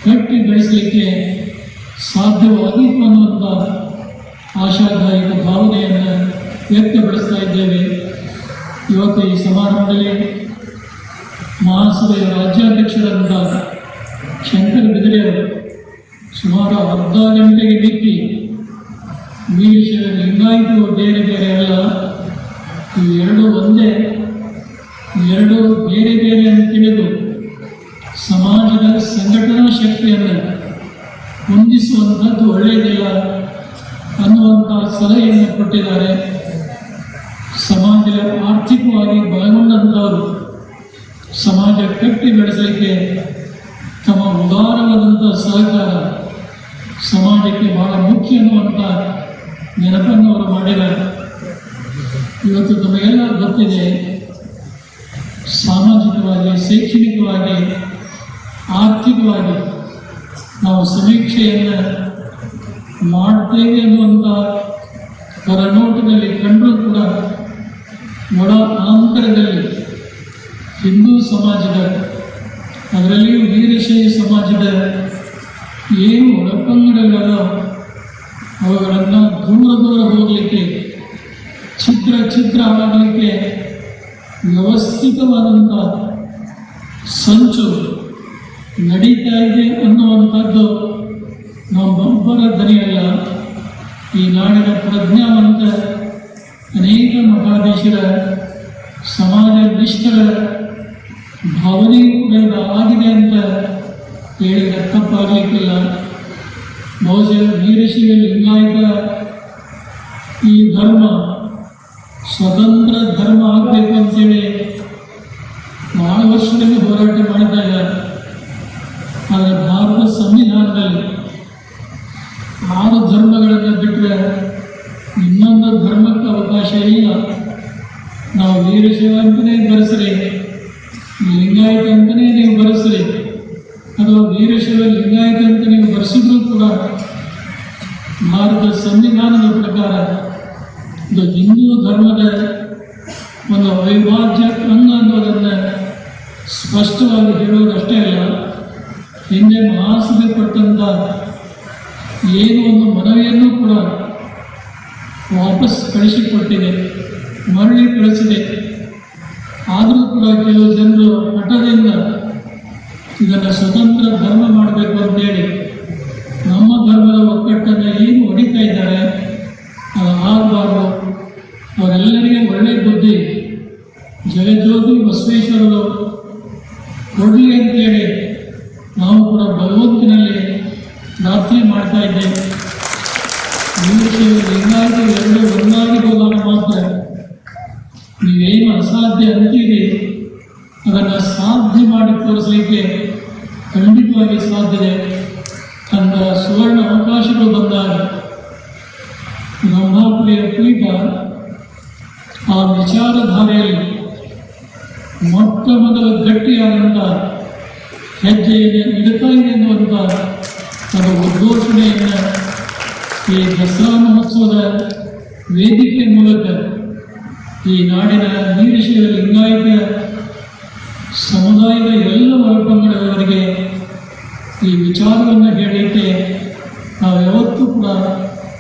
ಕಟ್ಟಿ ಬೆಳೆಸಲಿಕ್ಕೆ ಸಾಧ್ಯವಾದೀತು ಅನ್ನುವಂಥ ಆಶಾದಾಯಕ ಭಾವನೆಯನ್ನು ವ್ಯಕ್ತಪಡಿಸ್ತಾ ಇದ್ದೇವೆ. ಇವತ್ತು ಈ ಸಮಾರಂಭದಲ್ಲಿ ಮಹಾಸಭೆಯ ರಾಜ್ಯಾಧ್ಯಕ್ಷರಾದಂಥ ಶಂಕರ ಬಿದರಿಯವರು ಸುಮಾರು ಅರ್ಧ ಗಂಟೆಗೆ ನಿಂತು ಈ ವಿಷಯ ಲಿಂಗಾಯಿತು ಬೇರೆ ಬೇರೆ ಅಲ್ಲ, ಇವೆರಡೂ ಒಂದೇ, ಎರಡು ಬೇರೆ ಬೇರೆ ಅಂತ ತಿಳಿದು ಸಮಾಜದ ಸಂಘಟನಾ ಶಕ್ತಿಯನ್ನು ಹೊಂದಿಸುವಂಥದ್ದು ಒಳ್ಳೆಯದಿಲ್ಲ ಅನ್ನುವಂಥ ಸಲಹೆಯನ್ನು ಕೊಟ್ಟಿದ್ದಾರೆ. ಸಮಾಜದ ಆರ್ಥಿಕವಾಗಿ ಬಲಗೊಂಡಂಥವರು ಸಮಾಜ ಕಟ್ಟಿ ಬೆಳೆಸಲಿಕ್ಕೆ ತಮ್ಮ ಉದಾರವಾದಂಥ ಸಹಕಾರ ಸಮಾಜಕ್ಕೆ ಬಹಳ ಮುಖ್ಯ ಅನ್ನುವಂಥ ನೆನಪನ್ನು ಅವರು ಮಾಡಿದ್ದಾರೆ. ಇವತ್ತು ನಮಗೆಲ್ಲ ಗೊತ್ತಿದೆ, ಸಾಮಾಜಿಕವಾಗಿ, ಶೈಕ್ಷಣಿಕವಾಗಿ, ಆರ್ಥಿಕವಾಗಿ ನಾವು ಸಮೀಕ್ಷೆಯನ್ನು ಮಾಡ್ತೇವೆ ಅನ್ನುವಂಥ ಹೊರನೋಟದಲ್ಲಿ ಕಂಡರೂ ಕೂಡ ಒಳ ಆಂತರದಲ್ಲಿ ಹಿಂದೂ ಸಮಾಜದ, ಅದರಲ್ಲಿಯೂ ವೀರಶೈವ ಸಮಾಜದ ಏನು ಒಳಪಂಗಡಗಳ ಅವುಗಳನ್ನು ದೂರ ಹೋಗಲಿಕ್ಕೆ, ಛಿದ್ರ ಆಗಲಿಕ್ಕೆ ವ್ಯವಸ್ಥಿತವಾದಂಥ ಸಂಚು ನಡೀತಾ ಇದೆ ಅನ್ನುವಂಥದ್ದು ನಮ್ಮೊಬ್ಬರ ದನಿಯಲ್ಲ. ಈ ನಾಡಿನ ಪ್ರಜ್ಞಾವಂತ ಅನೇಕ ಮಠಾಧೀಶರ, ಸಮಾಜ ನಿಷ್ಠರ ಭಾವನೆಯೂ ಕೂಡ ಇದು ಆಗಿದೆ ಅಂತ ಹೇಳಿದ ತಪ್ಪಾಗಲಿಕ್ಕಿಲ್ಲ. ಬಹುಶಃ ವೀರಶೈವ ಲಿಂಗಾಯತ ಈ ಧರ್ಮ ಸ್ವತಂತ್ರ ಧರ್ಮ ಆಗಬೇಕು ಅಂತೇಳಿ ಬಹಳ ವರ್ಷದಿಂದ ಹೋರಾಟ ಮಾಡ್ತಾ ಇದ್ದಾರೆ. ಆದರೆ ಭಾರತ ಸಂವಿಧಾನದಲ್ಲಿ 6 ಧರ್ಮಗಳನ್ನು ಬಿಟ್ಟರೆ ಇನ್ನೊಂದು ಧರ್ಮಕ್ಕೆ ಅವಕಾಶ ಇಲ್ಲ. ನಾವು ವೀರಶೈವ ಅಂತಲೇ ಬರೆಸ್ರಿ, ಲಿಂಗಾಯತ ಅಂತಲೇ ನೀವು ಬರೆಸ್ರಿ, ಅಥವಾ ವೀರಶೈವ ಲಿಂಗಾಯತ ಅಂತ ನೀವು ಬರೆಸಿದ್ರೂ ಕೂಡ ಭಾರತ ಸಂವಿಧಾನದ ಪ್ರಕಾರ ಇದು ಹಿಂದೂ ಧರ್ಮದ ಒಂದು ಅವಿಭಾಜ್ಯ ಅಂಗ ಅನ್ನೋದನ್ನು ಸ್ಪಷ್ಟವಾಗಿ ಹೇಳುವುದಷ್ಟೇ ಅಲ್ಲ, ಹಿಂದೆ ಮಹಾಸಭೆ ಪಟ್ಟಂಥ ಏನು ಒಂದು ಮನವಿಯನ್ನು ಕೂಡ ವಾಪಸ್ ಕಳಿಸಿಕೊಟ್ಟಿದೆ, ಮರಳಿ ಕಳಿಸಿದೆ. ಆದರೂ ಕೂಡ ಕೆಲವು ಜನರು ಹಠದಿಂದ ಇದನ್ನು ಸ್ವತಂತ್ರ ಧರ್ಮ ಮಾಡಬೇಕು ಅಂತೇಳಿ ನಮ್ಮ ಧರ್ಮದ ಒಕ್ಕಟ್ಟನ್ನು ಏನು ಹೊಡಿತಾ ಇದ್ದಾರೆ, ಅದು ಆಗಬಾರ್ದು. ಅವರೆಲ್ಲರಿಗೆ ಒಳ್ಳೆಯ ಬುದ್ಧಿ ಜಗಜ್ಯೋತಿ ಬಸವೇಶ್ವರರು ಕೊಡಲಿ ಅಂತೇಳಿ ನಾವು ಕೂಡ ಭಗವಂತನಲ್ಲಿ ಪ್ರಾರ್ಥನೆ ಮಾಡ್ತಾ ಇದ್ದೇವೆ. ವೀರಶೈವ ಲಿಂಗಾಯತ ಎರಡು ಒಂದಾಗಿ ಹೋಗೋಣ ಮಾತ್ರ. ನೀವೇನು ಅಸಾಧ್ಯ ಅಂತೀರಿ ಅದನ್ನು ಸಾಧ್ಯ ಮಾಡಿ ತೋರಿಸಲಿಕ್ಕೆ ಖಂಡಿತವಾಗಿ ಸಾಧ್ಯತೆ. ಅಂತ ಸುವರ್ಣ ಅವಕಾಶಗಳು ಬಂದಾಗ ಬ್ರಹ್ಮಾಪುರಿಯ ಪೀಠ ಆ ವಿಚಾರಧಾರೆಯಲ್ಲಿ ಮೊಟ್ಟ ಮೊದಲ ಗಟ್ಟಿಯಾದಂಥ ಹೆಜ್ಜೆಯನ್ನು ಇಡುತ್ತಾ ಇದೆ ಎನ್ನುವಂಥ ಅದರ ಉದ್ಘೋಷಣೆಯನ್ನು ಈ ದಸರಾ ಮಹೋತ್ಸವದ ವೇದಿಕೆ ಮೂಲಕ ಈ ನಾಡಿನ ವೀರಶೈವ ಲಿಂಗಾಯತ ಸಮುದಾಯದ ಎಲ್ಲ ಒಳಪಂಗಡದವರಿಗೆ ಈ ವಿಚಾರವನ್ನು ಹೇಳಲಿಕ್ಕೆ ನಾವು ಯಾವತ್ತೂ ಕೂಡ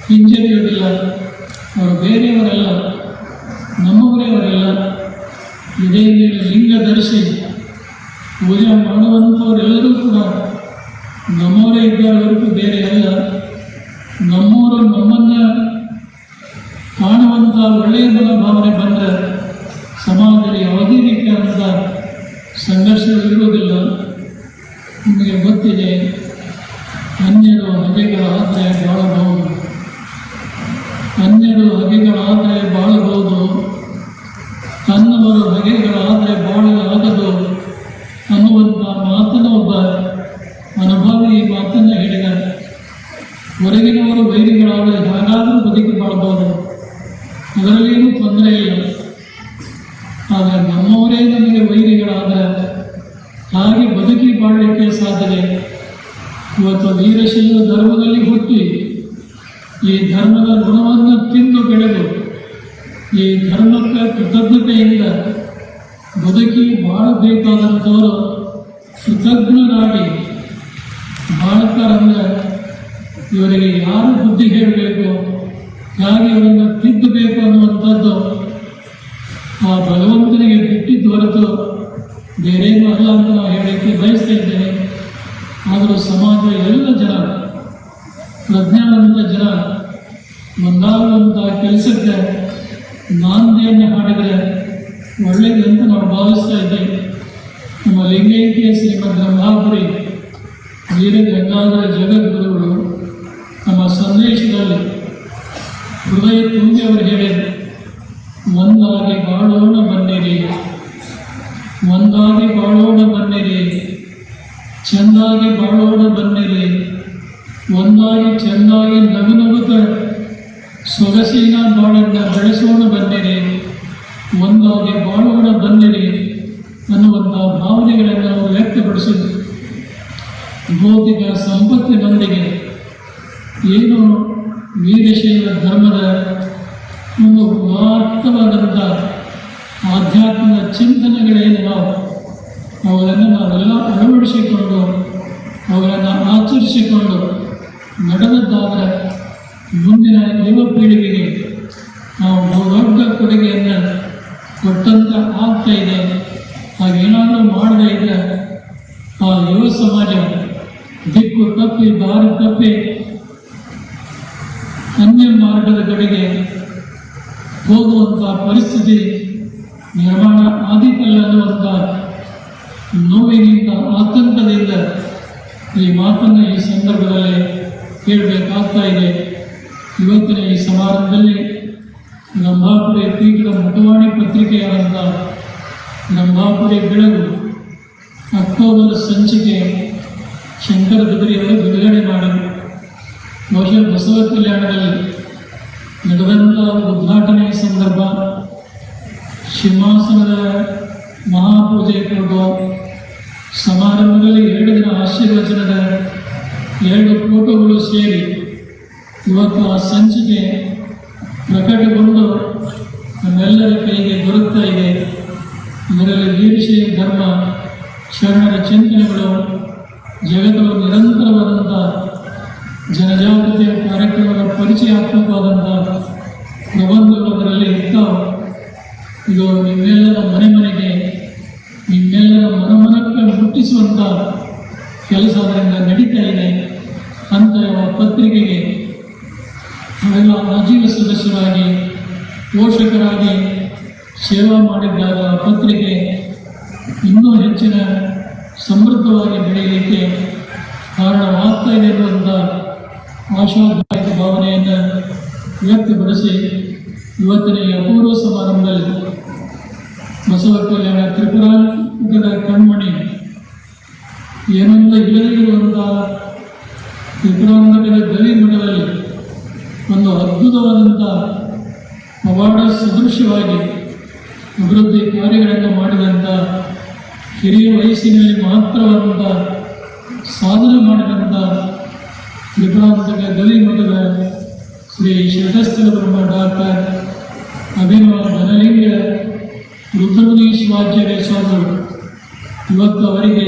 ಹಿಂಜರಿಯೋದಿಲ್ಲ. ಅವರು ಬೇರೆಯವರಲ್ಲ, ನಮ್ಮವರೆಯವರೆಲ್ಲ. ಇದೇ ಲಿಂಗ ಧರಿಸಿ ಪೂಜೆ ಮಾಡುವಂಥವರೆಲ್ಲರೂ ಕೂಡ ನಮ್ಮವರೇ ಇದ್ದಾರೆ ಹೊರತು ಬೇರೆ ಅಲ್ಲ. ನಮ್ಮವರು ನಮ್ಮನ್ನು ಕಾಣುವಂಥ ಒಳ್ಳೆಯ ಮನೋಭಾವನೆ ಬಂದರೆ ಸಮಾಜದಲ್ಲಿ ಯಾವುದೇ ರೀತಿಯಾದಂಥ ಸಂಘರ್ಷಗಳಿರುವುದಿಲ್ಲ. ನಿಮಗೆ ಗೊತ್ತಿದೆ, ಅನ್ಯರು ಹಗೆಗಳಾದರೆ ಬಾಳಬಹುದು, ಅನ್ಯರು ಹಗೆಗಳಾದರೆ ಬಾಳಬಹುದು, ತನ್ನವರು ಹಗೆಗಳಾದರೆ ಬಾಳಲಾಗದು ಅನ್ನುವಂಥ ಮಾತನ್ನು ಒಬ್ಬ ಅನುಭವಿ ಈ ಮಾತನ್ನು ಹೇಳಿದ್ದಾರೆ. ಹೊರಗಿನವರು ವೈರಿಗಳಾದರೆ ಹಾಗಾದರೂ ಬದುಕಿ ಬಾಳಬಹುದು, ಅದರಲ್ಲೇನೂ ತೊಂದರೆ ಇಲ್ಲ. ಆದರೆ ನಮ್ಮವರೇ ನಮಗೆ ವೈರಿಗಳಾದರೆ ಹಾಗೆ ಬದುಕಿ ಬಾಳಲಿಕ್ಕೆ ಸಾಧ್ಯತೆ. ಇವತ್ತು ವೀರಶೈವ ಧರ್ಮದಲ್ಲಿ ಹುಟ್ಟಿ ಈ ಧರ್ಮದ ಗುಣವನ್ನು ತಿಂದು ಬೆಳೆದು ಈ ಧರ್ಮಕ್ಕೆ ಕೃತಜ್ಞತೆಯಿಂದ ಬದುಕಿ ಬಾಳಬೇಕಾದಂಥವರು ಕೃತಜ್ಞರಾಗಿ ಬಾಳ್ತಾರಂದ್ರೆ ಇವರಿಗೆ ಯಾರು ಬುದ್ಧಿ ಹೇಳಬೇಕು, ಹೇಗೆ ಇವರನ್ನು ತಿದ್ದಬೇಕು ಅನ್ನುವಂಥದ್ದು ಆ ಭಗವಂತನಿಗೆ ಬಿಟ್ಟಿದ್ದು ಹೊರತು ಬೇರೇನೂ ಅಲ್ಲ ಅಂತ ನಾವು ಹೇಳಲಿಕ್ಕೆ ಬಯಸ್ತಾ ಇದ್ದೇನೆ. ಆದರೂ ಸಮಾಜ ಎಲ್ಲ ಜನ, ಪ್ರಜ್ಞಾವಂತ ಜನ ಮುಂದಾಗುವಂಥ ಕೆಲಸಕ್ಕೆ ನಾಂದಿಯನ್ನು ಹಾಡಿದರೆ ಒಳ್ಳೆಯದಂತ ನಾವು ಭಾವಿಸ್ತಾ ಇದ್ದೇವೆ. ನಮ್ಮ ಲಿಂಗೈಕ್ಯ ಶ್ರೀಮದ್ ಬ್ರಹ್ಮಾಪುರಿ ವೀರ ಗಂಗಾಧರ ಜಗದ್ಗುರುಗಳು ನಮ್ಮ ಸಂದೇಶದಲ್ಲಿ ಹೃದಯ ತುಂಬಿ ಅವರು ಹೇಳಿದರು, ಒಂದಾಗಿ ಬಾಳೋಣ ಬನ್ನಿರಿ, ಒಂದಾಗಿ ಬಾಳೋಣ ಬನ್ನಿರಿ, ಚೆಂದಾಗಿ ಬಾಳೋಣ ಬನ್ನಿರಿ, ಒಂದಾಗಿ ಚೆಂದಾಗಿ ನಗು ನಗುತ್ತ ಸೊಗಸಿನ ಬಾಳನ್ನು ಬೆಳೆಸೋಣ ಬನ್ನಿರಿ, ಒಂದಾಗಿ ಬಾಳೋಣ ಬನ್ನಿರಿ ಅನ್ನುವಂಥ ಭಾವನೆಗಳನ್ನು ಅವರು ವ್ಯಕ್ತಪಡಿಸಿದರು. ಭೌತಿಕ ಸಂಪತ್ತಿನೊಂದಿಗೆ ಏನು ವೀರಶೈವ ಧರ್ಮದ ಒಂದು ಉದಾತ್ತವಾದಂಥ ಆಧ್ಯಾತ್ಮಿಕ ಚಿಂತನೆಗಳೇನು ನಾವು ಅವುಗಳನ್ನು ನಾವೆಲ್ಲ ಅಳವಡಿಸಿಕೊಂಡು ಅವುಗಳನ್ನು ಆಚರಿಸಿಕೊಂಡು ನಡೆದದ್ದಾದರೆ ಮುಂದಿನ ಯುವ ಪೀಳಿಗೆಗೆ ನಾವು ಬಹುದೊಡ್ಡ ಕೊಡುಗೆಯನ್ನು ಕೊಟ್ಟಂತೆ ಆಗ್ತಾ ಇದೆ. ಹಾಗೇನಾದರೂ ಮಾಡದೇ ಇದ್ದರೆ ಆ ಯುವ ಸಮಾಜ ದಿಕ್ಕು ತಪ್ಪಿ ದಾರಿ ತಪ್ಪಿ ಅನ್ಯ ಮಾರ್ಗದ ಕಡೆಗೆ ಹೋಗುವಂಥ ಪರಿಸ್ಥಿತಿ ನಿರ್ಮಾಣ ಆದೀತಲ್ಲ ಅನ್ನುವಂಥ ನೋವಿನಿಂದ ಆತಂಕದಿಂದ ಈ ಮಾತನ್ನು ಈ ಸಂದರ್ಭದಲ್ಲಿ ಹೇಳಬೇಕಾಗ್ತಾ ಇದೆ. ಇವತ್ತಿನ ಈ ಸಮಾರಂಭದಲ್ಲಿ ರಂಭಾಪುರಿ ಪೀಠದ ಮುಖವಾಣಿ ಪತ್ರಿಕೆಯಾದಂಥ ರಂಭಾಪುರಿ ಬೆಳಗು ಅಕ್ಟೋಬರ್ ಸಂಚಿಕೆ ಶಂಕರ ಬಿದರಿಯವರು ಬಿಡುಗಡೆ ಮಾಡಿದರು. ಬಹುಶಃ ಬಸವ ಕಲ್ಯಾಣದಲ್ಲಿ ನಡೆದಂಥ ಉದ್ಘಾಟನೆಯ ಸಂದರ್ಭ ಸಿಂಹಾಸನದ ಮಹಾಪೂಜೆ ಕೊಡುವ ಸಮಾರಂಭದಲ್ಲಿ 2 ದಿನ ಆಶೀರ್ವಚನದ 2 ಫೋಟೋಗಳು ಸೇರಿ ಇವತ್ತು ಆ ಸಂಚಿಕೆ ಪ್ರಕಟಗೊಂಡು ನಮ್ಮೆಲ್ಲರ ಕೈಗೆ ಬರುತ್ತಾ ಇದೆ. ಇದರಲ್ಲಿ ವೀರಶೈವ ಧರ್ಮ ಶರಣರ ಚಿಂತನೆಗಳು ಜಗತ್ತಲ್ಲಿ ನಿರಂತರವಾದಂಥ ಜನಜಾಗೃತಿಯ ಕಾರ್ಯಕ್ರಮದ ಪರಿಚಯಾತ್ಮಕವಾದಂಥ ಪ್ರಬಂಧಗಳು ಅದರಲ್ಲಿ ಇರ್ತಾವೆ. ಇದು ನಿಮ್ಮೆಲ್ಲರ ಮನೆಗೆ ನಿಮ್ಮೆಲ್ಲರ ಮನಮನಕ್ಕೆ ಮುಟ್ಟಿಸುವಂಥ ಕೆಲಸ ಅದರಿಂದ ನಡೀತಾ ಇದೆ ಅಂತ ಪತ್ರಿಕೆಗೆ ನಾವೆಲ್ಲ ಆಜೀವ ಸದಸ್ಯರಾಗಿ ಪೋಷಕರಾಗಿ ಸೇವಾ ಮಾಡಿದ್ದಾಗ ಪತ್ರಿಕೆ ಇನ್ನೂ ಹೆಚ್ಚಿನ ಸಮೃದ್ಧವಾಗಿ ಬೆಳೆಯಲಿಕ್ಕೆ ಕಾರಣವಾಗ್ತಾ ಇದೆ ಎನ್ನುವಂಥ ಆಶಾದಾಯಕ ಭಾವನೆಯನ್ನು ವ್ಯಕ್ತಪಡಿಸಿ ಇವತ್ತಿನ ಈ ಅಪೂರ್ವ ಸಮಾರಂಭದಲ್ಲಿ ಬಸವ ಕಲ್ಯಾಣ ತ್ರಿಪುರಾಂತದ ಕಣ್ಮಣಿ ಏನೊಂದು ಇಲ್ಲದಿರುವಂಥ ತ್ರಿಪುರಾಂತಕದ ಗವಿ ಮಠದಲ್ಲಿ ಒಂದು ಅದ್ಭುತವಾದಂಥ ಪವಾಡ ಸದೃಶ್ಯವಾಗಿ ಅಭಿವೃದ್ಧಿ ಕಾರ್ಯಗಳನ್ನು ಮಾಡಿದಂಥ ಹಿರಿಯ ವಯಸ್ಸಿನಲ್ಲಿ ಮಾತ್ರವಾದಂಥ ಸಾಧನೆ ಮಾಡಿದಂಥ ತ್ರಿಪುರಾಂತಕ ಗವಿ ಮಠದ ಶ್ರೀ ಶತಸ್ಥಲ ಬ್ರಹ್ಮ ಡಾಕ್ಟರ್ ಅಭಿನವ ಧನಲಿಂಗ ರುದ್ರಮುನೀಶ್ವರಾಚಾರ್ಯ ಸ್ವಾಮಿಗಳು ಇವತ್ತು ಅವರಿಗೆ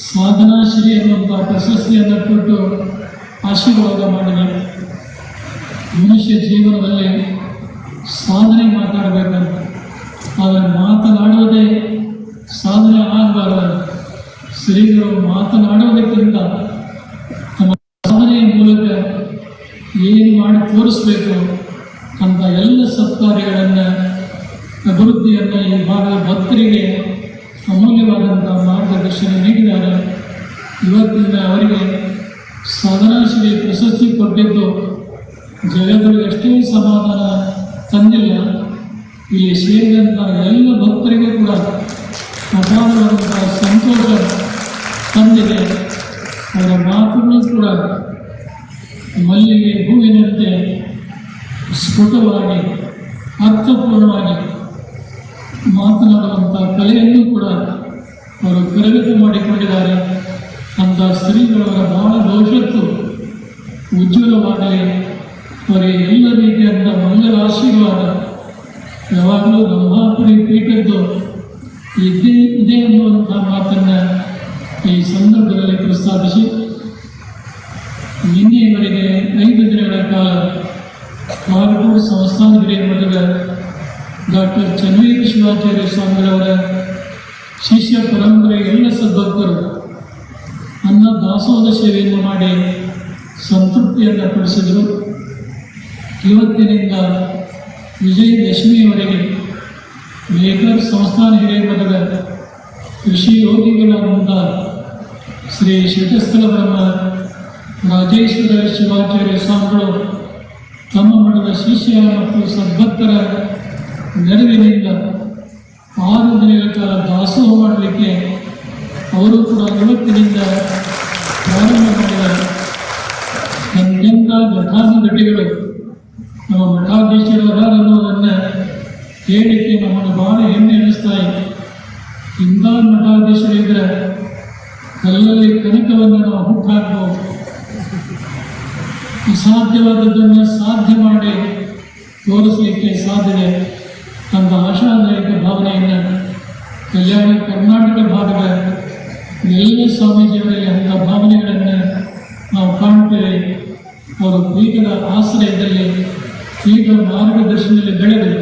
ಸಾಧನಾಶ್ರೀ ಎನ್ನುವಂಥ ಪ್ರಶಸ್ತಿಯನ್ನು ಕೊಟ್ಟು ಆಶೀರ್ವಾದ ಮಾಡಿದರು. ಮನುಷ್ಯ ಜೀವನದಲ್ಲಿ ಸಾಧನೆ ಮಾತಾಡಬೇಕಂತ, ಆದರೆ ಮಾತನಾಡುವುದೇ ಸಾಧನೆ ಆಗಬಾರದು. ಶ್ರೀಗಳು ಮಾತನಾಡುವುದಕ್ಕಿಂತ ನಮ್ಮ ಸಾಧನೆಯ ಮೂಲಕ ಏನು ಮಾಡಿ ತೋರಿಸಬೇಕು ಅಂತ ಎಲ್ಲ ಸತ್ಕಾರ್ಯಗಳನ್ನು ಅಭಿವೃದ್ಧಿಯನ್ನು ಈ ಭಾಗದ ಭಕ್ತರಿಗೆ ಅಮೂಲ್ಯವಾದಂಥ ಮಾರ್ಗದರ್ಶನ ನೀಡಿದ್ದಾರೆ. ಇವತ್ತಿನ ಅವರಿಗೆ ಸಾಧನಾಶ್ರೀ ಪ್ರಶಸ್ತಿ ಕೊಟ್ಟಿದ್ದು ಜಗತ್ತಿಗೆ ಅಷ್ಟೇ ಸಮಾಧಾನ ತಂದಿಲ್ಲ, ಇಲ್ಲಿ ಸೇರಿದಂಥ ಎಲ್ಲ ಭಕ್ತರಿಗೂ ಕೂಡ ಅಪಾರವಾದಂಥ ಸಂತೋಷ ತಂದಿದೆ. ಅವರ ಮಾತುಗಳು ಕೂಡ ಮಲ್ಲಿಗೆ ಹೂವಿನಂತೆ ಸ್ಫುಟವಾಗಿ ಅರ್ಥಪೂರ್ಣವಾಗಿ ಮಾತನಾಡುವಂಥ ಕಲೆಯನ್ನು ಕೂಡ ಅವರು ಕರಗತ ಮಾಡಿಕೊಂಡಿದ್ದಾರೆ. ಅಂಥ ಶ್ರೀಗಳವರ ಬಹಳ ಭವಿಷ್ಯತ್ತು ಉಜ್ವಲವಾಗಲಿ, ಅವರಿಗೆ ಎಲ್ಲ ರೀತಿಯಾದ ಮಂಗಲ ಆಶೀರ್ವಾದ ಯಾವಾಗಲೂ ರಂಭಾಪುರಿ ಪೀಠದ್ದು ಇದೆ ಅನ್ನುವಂಥ ಮಾತನ್ನು ಈ ಸಂದರ್ಭದಲ್ಲಿ ಪ್ರಸ್ತಾಪಿಸಿ, ನಿನ್ನೆಯವರೆಗೆ 5 ದಿನಗಳ ಕಾಲ ಕಾರಟೂರು ಸಂಸ್ಥಾನ ಹಿರಿಯ ಮಠದ ಡಾಕ್ಟರ್ ಚನ್ನವೀರ ಶಿವಾಚಾರ್ಯ ಸ್ವಾಮಿಗಳವರ ಶಿಷ್ಯ ಪರಂಪರೆ ಎಲ್ಲ ಸದ್ಭಕ್ತರು ಅನ್ನ ದಾಸೋಹ ಸೇವೆಯನ್ನು ಮಾಡಿ ಸಂತೃಪ್ತಿಯನ್ನು ಪಡಿಸಿದರು. ಇವತ್ತಿನಿಂದ ವಿಜಯದಶಮಿಯವರೆಗೆ ಮೇಕರ್ ಸಂಸ್ಥಾನ ಹಿರಿಯ ಮಠದ ಕೃಷಿ ಯೋಗಿಗಳಾದಂಥ ಶ್ರೀ ಶತಸ್ಥಲ ಬ್ರಹ್ಮ ರಾಜೇಶ್ವರ ಶಿವಾಚಾರ್ಯ ಸ್ವಾಮಿಗಳು ತಮ್ಮ ಮಠದ ಶಿಷ್ಯ ಮತ್ತು ಸದ್ಭಕ್ತರ ನೆರವಿನಿಂದ 6 ದಿನಗಳ ಕಾಲ ದಾಸೋಹ ಮಾಡಲಿಕ್ಕೆ ಅವರು ಕೂಡ ಇವತ್ತಿನಿಂದ ಪ್ರಾರಂಭ ಮಾಡಿದ್ದಾರೆ. ಅತ್ಯಂತ ಘಟಾನುಘಟಿಗಳು ನಮ್ಮ ಮಠಾಧೀಶರು ಅನ್ನೋದನ್ನು ಹೇಳಿಕೆ ನಮ್ಮನ್ನು ಬಹಳ ಹೆಮ್ಮೆ ಅನ್ನಿಸ್ತಾ ಇದೆ. ಇಂಥ ಮಠಾಧೀಶರಿದ್ದರೆ ಕಲ್ಲಲ್ಲಿ ಕನಕವನ್ನು ನಾವು ಹುಟ್ಟಾಕಬಹುದು. ಅಸಾಧ್ಯವಾದದ್ದನ್ನು ಸಾಧ್ಯ ಮಾಡಿ ತೋರಿಸಲಿಕ್ಕೆ ಸಾಧ್ಯತೆ ಅಂತ ಆಶಾದಾಯಕ ಭಾವನೆಯನ್ನು ಕಲ್ಯಾಣ ಕರ್ನಾಟಕ ಭಾಗದ ಎಲ್ಲ ಸ್ವಾಮೀಜಿಯವರಲ್ಲಿ ಅಂಥ ಭಾವನೆಗಳನ್ನು ನಾವು ಕಾಣ್ತೇವೆ. ಅವರು ಪೀಠದ ಆಶ್ರಯದಲ್ಲಿ ಪೀಠ ಮಾರ್ಗದರ್ಶನದಲ್ಲಿ ಬೆಳೆದು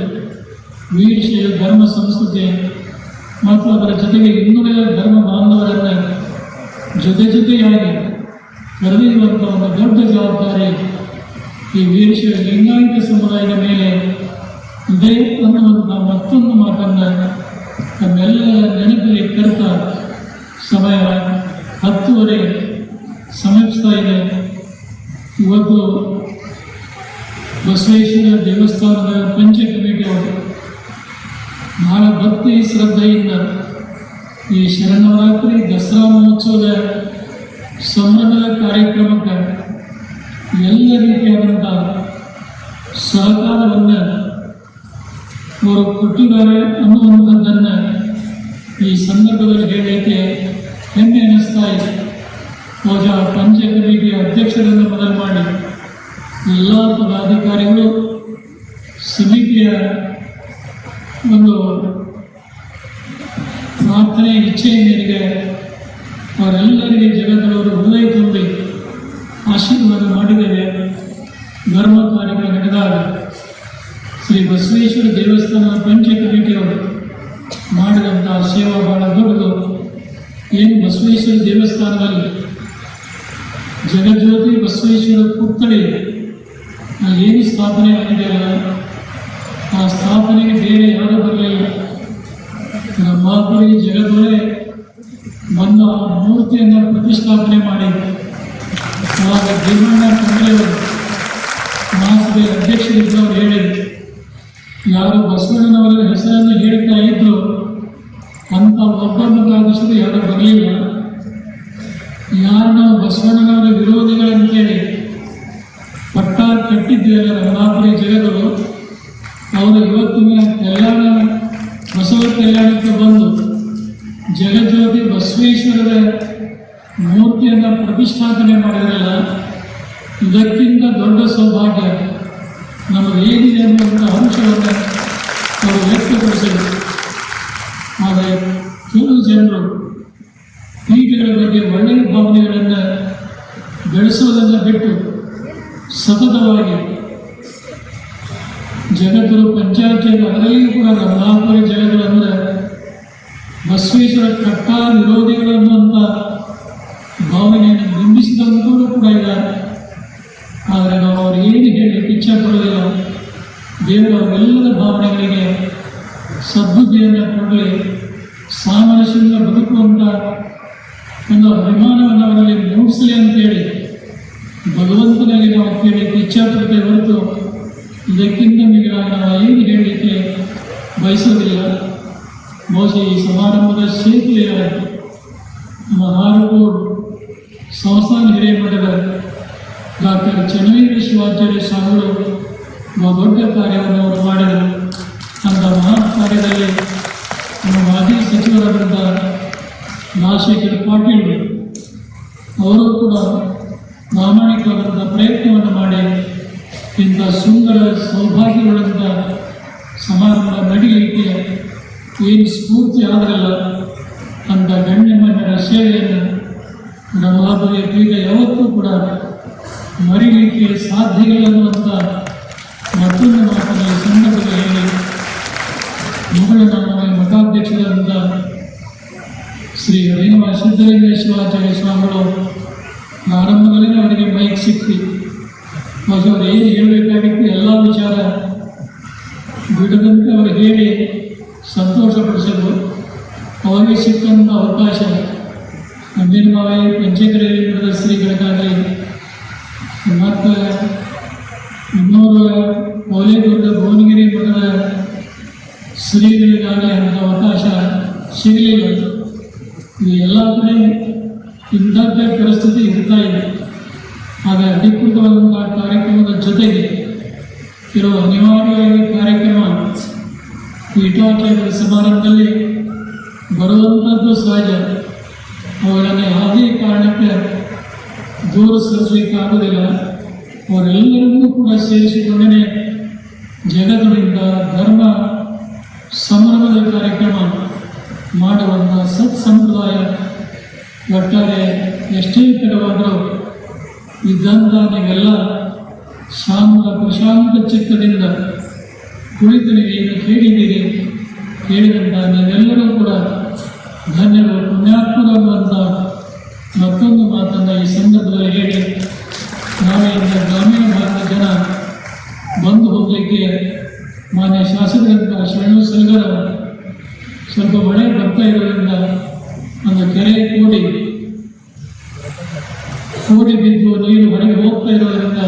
ವೀರಶೈವ ಧರ್ಮ ಸಂಸ್ಕೃತಿ ಮತ್ತು ಅದರ ಜೊತೆಗೆ ಇನ್ನುಳಿದ ಧರ್ಮ ಬಾಂಧವರನ್ನು ಜೊತೆಯಾಗಿ ಕರೆದೊಯ್ಯುವಂಥ ಒಂದು ದೊಡ್ಡ ಜವಾಬ್ದಾರಿ ಈ ವೀರಶೈವ ಲಿಂಗಾಯತ ಸಮುದಾಯದ ಮೇಲೆ ಇದೆ ಅನ್ನುವಂಥ ಮತ್ತೊಂದು ಮಾತನ್ನು ತಮ್ಮೆಲ್ಲರ ನೆನಪಿಗೆ ತರ್ತಾ ಸಮಯ 10:30 ಸಮೀಪಿಸ್ತಾ ಇದೆ. ಇವತ್ತು ಬಸವೇಶ್ವರ ದೇವಸ್ಥಾನದ ಪಂಚ ಕಮಿಟಿಯವರು ಬಹಳ ಭಕ್ತಿ ಶ್ರದ್ಧೆಯಿಂದ ಈ ಶರನ್ನವರಾತ್ರಿ ದಸರಾ ಮಹೋತ್ಸವದ ಸಂಭ್ರಮದ ಕಾರ್ಯಕ್ರಮಕ್ಕೆ ಎಲ್ಲ ರೀತಿಯಾದಂಥ ಸಹಕಾರವನ್ನು ಅವರು ಕೊಟ್ಟಿದ್ದಾರೆ ಅನ್ನುವಂಥದ್ದನ್ನು ಈ ಸಂದರ್ಭದಲ್ಲಿ ಹೇಳಲಿಕ್ಕೆ ಹೆಮ್ಮೆ ಅನ್ನಿಸ್ತಾ ಇದೆ. ಬಹುಶಃ ಪಂಚ ಕಮಿಟಿಯ ಅಧ್ಯಕ್ಷರನ್ನು ಮೊದಲು ಮಾಡಿ ಎಲ್ಲ ಪದಾಧಿಕಾರಿಗಳು ಸಮಿತಿಯ ಒಂದು ಪ್ರಾರ್ಥನೆ ಇಚ್ಛೆಯ ಮೇರೆಗೆ ಅವರೆಲ್ಲರಿಗೆ ಜಗತ್ತವರು ಹೃದಯ ತುಂಬಿ ಆಶೀರ್ವಾದ ಮಾಡಿದರೆ ಧರ್ಮ ಕಾರ್ಯಕ್ರಮ ನಡೆದಾಗ ಶ್ರೀ ಬಸವೇಶ್ವರ ದೇವಸ್ಥಾನದ ಪಂಚ ಕಮಿಟಿಯವರು ಮಾಡಿದಂಥ ಸೇವಾ ಬಹಳ ದೊಡ್ಡದು. ಏನು ಬಸವೇಶ್ವರ ದೇವಸ್ಥಾನದಲ್ಲಿ ಜಗಜ್ಯೋತಿ ಬಸವೇಶ್ವರ ಪುತ್ಥಳಿ ಏನು ಸ್ಥಾಪನೆ ಆಗಿದೆಯಲ್ಲ, ಆ ಸ್ಥಾಪನೆಗೆ ಬೇರೆ ಯಾರೂ ಬರಲಿಲ್ಲ. ನಮ್ಮ ಜಗದೊಳೆ ಬಂದ ಆ ಮೂರ್ತಿಯನ್ನು ಪ್ರತಿಷ್ಠಾಪನೆ ಮಾಡಿ ಆವಾಗ ಭೀಮಣ್ಣ ತಂದೆಯವರು ಮಹಾಸಭೆಯ ಅಧ್ಯಕ್ಷರಿದ್ದವರು ಹೇಳಿದರು, ಯಾರು ಬಸವಣ್ಣನವರ ಹೆಸರನ್ನು ಹೇಳ್ತಾ ಇದ್ರು ಅಂತ ಒಬ್ಬೊಬ್ಬರಾದಷ್ಟು ಯಾರು ಬರಲಿಲ್ಲ. ಯಾರು ನಾವು ಬಸವಣ್ಣನವರ ವಿರೋಧಿಗಳಂತೇಳಿ ಪಟ್ಟ ಕಟ್ಟಿದ್ವಲ್ಲ ರಂಭಾಪುರಿ ಜಗದವರು, ಅವರು ಇವತ್ತಿನ ಕಲ್ಯಾಣ ಬಸವ ಕಲ್ಯಾಣಕ್ಕೆ ಬಂದು ಜಗಜ್ಯೋತಿ ಬಸವೇಶ್ವರದ ಮೂರ್ತಿಯನ್ನು ಪ್ರತಿಷ್ಠಾಪನೆ ಮಾಡಿದ್ರಲ್ಲ, ಇದಕ್ಕಿಂತ ದೊಡ್ಡ ಸೌಭಾಗ್ಯ ನಮಗೆ ಏನಿದೆ ಅನ್ನುವಂಥ ಅಂಶವನ್ನು ಅವರು ವ್ಯಕ್ತಪಡಿಸಿದರು. ಆದರೆ ಕೆಲವು ಜನರು ಪೀಠಗಳ ಬಗ್ಗೆ ಒಳ್ಳೆಯ ಭಾವನೆಗಳನ್ನು ಬೆಳೆಸುವುದನ್ನು ಬಿಟ್ಟು ಸತತವಾಗಿ ಜಗತ್ತರು ಪಂಚಾಯತ್ ಅದರಲ್ಲಿಯೂ ಕೂಡ ರಂಭಾಪುರಿ ಜಗತ್ತು ಅಂದರೆ ಬಸವೇಶ್ವರ ಕಟ್ಟ ವಿರೋಧಿಗಳು ಅನ್ನುವಂಥ ಭಾವನೆಯನ್ನು ಬಿಂಬಿಸಿದಂಥವರು ಕೂಡ ಇದ್ದಾರೆ. ಆದರೆ ನಾವು ಅವ್ರು ಏನು ಹೇಳಲಿಕ್ಕೆ ಇಚ್ಛೆ ಪಡೋದಿಲ್ಲ. ದೇವರವರೆಲ್ಲರ ಭಾವನೆಗಳಿಗೆ ಸದ್ಬುದ್ಧಿಯನ್ನು ಕೊಡಲಿ, ಸಾಮರಸ್ಯದಿಂದ ಬದುಕುವಂಥ ಒಂದು ಅಭಿಮಾನವನ್ನು ಅವರಲ್ಲಿ ಮೂಡಿಸಲಿ ಅಂತೇಳಿ ಭಗವಂತನಲ್ಲಿ ನಾವು ಕೇಳಲಿಕ್ಕೆ ಇಚ್ಛೆ ಪಡ್ತೇವೆ ಹೊರತು ಇದಕ್ಕಿಂತ ಮಿಗಿಲಾಗಿ ನಾವು ಏನು ಹೇಳಲಿಕ್ಕೆ ಬಯಸೋದಿಲ್ಲ. ಬಹುಶಃ ಈ ಸಮಾರಂಭದ ಸೇತುವೆಯಾಗಿ ಮಹಾರಕೋಡ್ ಸಂಸ್ಥಾನ ಹಿರೇಮಠದ ಡಾಕ್ಟರ್ ಚನ್ನವೀರ ಶಿವಾಚಾರ್ಯ ಸ್ವಾಮಿಗಳು ದೊಡ್ಡ ಕಾರ್ಯವನ್ನು ಅವರು ಮಾಡಿದರು. ಅಂಥ ಮಹಾ ಕಾರ್ಯದಲ್ಲಿ ನಮ್ಮ ಮಾಜಿ ಸಚಿವರಾದಂಥ ರಾಜಶೇಖರ್ ಪಾಟೀಲ್ ಅವರು ಕೂಡ ಪ್ರಾಮಾಣಿಕವಾದಂಥ ಪ್ರಯತ್ನವನ್ನು ಮಾಡಿ ಇಂಥ ಸುಂದರ ಸೌಭಾಗ್ಯಗಳಂಥ ಸಮಾರಂಭ ನಡೀಲಿಕ್ಕೆ ಏನು ಸ್ಫೂರ್ತಿ ಆದರಲ್ಲ ಅಂಥ ಗಣ್ಯಮಾನ್ಯರ ಸೇವೆಯನ್ನು ರಂಭಾಪುರಿ ಪೀಠ ಯಾವತ್ತೂ ಕೂಡ ಮರಿಲಿಕ್ಕೆ ಸಾಧ್ಯವಿಲ್ಲ ಅನ್ನುವಂಥ ಮತ್ತೊಂದು ಮಾತನ್ನು ಈ ಸಂದರ್ಭದಲ್ಲಿ ಹೇಳಿ ಮುಗಳ ನಮ್ಮ ಮಠಾಧ್ಯಕ್ಷರಾದಂಥ ಶ್ರೀ ರೇಣುವ ಸಿದ್ದಲಿಂಗ ಶಿವಾಚಾರ್ಯ ಸ್ವಾಮಿಗಳು ಆರಂಭದಲ್ಲಿ ಅವರಿಗೆ ಮೈಕ್ ಸಿಕ್ತಿ ಮತ್ತು ಅವರು ಏನು ಹೇಳಬೇಕಾಗಿತ್ತು ಎಲ್ಲ ವಿಚಾರ ಬಿಡದಂತೆ ಅವರು ಹೇಳಿ ಸಂತೋಷಪಡಿಸಿದ್ರು. ಅವರಿಗೆ ಸಿಕ್ಕಂಥ ಅವಕಾಶ ಅಂಬಿನಮಾವಿ ಪಂಚಕರೆಯಲ್ಲಿ ನಡೆದ ಶ್ರೀಗಳಿಗಾಗಲಿ ಮತ್ತು ಇನ್ನೂರ ಕೋಲೇಗೌಡ ಭುವನಗಿರಿ ಮಠದ ಶ್ರೀಗಳಿಗಾಗಲಿ ಅಂತ ಅವಕಾಶ ಸಿಗಲಿಲ್ಲ. ಇದು ಎಲ್ಲ ಕಡೆ ಇಂಥದ್ದೇ ಪರಿಸ್ಥಿತಿ ಇರ್ತಾ ಇದೆ. ಆಗ ಅಧಿಕೃತವಾದಂಥ ಕಾರ್ಯಕ್ರಮದ ಜೊತೆಗೆ ಕೆಲವು ಅನಿವಾರ್ಯವಾಗಿ ಕಾರ್ಯಕ್ರಮ ಪೀಠಾಚಾರ್ಯರ ಸಮಾರಂಭದಲ್ಲಿ ಬರುವಂಥದ್ದು ಸಹಜ. ಅವರನ್ನು ಯಾವುದೇ ಕಾರಣಕ್ಕೆ ದೂರ ಸರಿಸಲಿಕ್ಕೆ ಆಗುವುದಿಲ್ಲ. ಅವರೆಲ್ಲರನ್ನೂ ಕೂಡ ಸೇರಿಸಿಕೊಂಡೇ ಜಗತ್ತಿನಿಂದ ಧರ್ಮ ಸಂಭ್ರಮದ ಕಾರ್ಯಕ್ರಮ ಮಾಡುವಂಥ ಸತ್ಸಂಪ್ರದಾಯ ಒಟ್ಟಾರೆ ಎಷ್ಟೇ ತಡವಾದರೂ ಇದ್ದಂಥ ನೀವೆಲ್ಲ ಶಾಂತ ಪ್ರಶಾಂತ ಚಿತ್ತದಿಂದ ಕುಳಿತು ನೀವೇನು ಕೇಳಿದ್ದೀರಿ, ಕೇಳಿದಂಥ ನೀವೆಲ್ಲರೂ ಕೂಡ ಧನ್ಯರು, ಪುಣ್ಯಾತ್ಮರಾಗುವಂಥ ಮತ್ತೊಂದು ಮಾತನ್ನು ಈ ಸಂದರ್ಭದಲ್ಲಿ ಹೇಳಿ ನಾಳೆಯಿಂದ ಗ್ರಾಮೀಣ ಭಾಗದ ಜನ ಬಂದು ಹೋಗಲಿಕ್ಕೆ ಮಾನ್ಯ ಶಾಸಕರಂತ ಶರಣು ಸಲಗರ ಸ್ವಲ್ಪ ಮಳೆ ಬರ್ತಾ ಇರೋದ್ರಿಂದ ಒಂದು ಕೆರೆ ಕೂಡಿ ಬಿದ್ದು ನೀರು ಹೊರಗೆ ಹೋಗ್ತಾ ಇರೋದರಿಂದ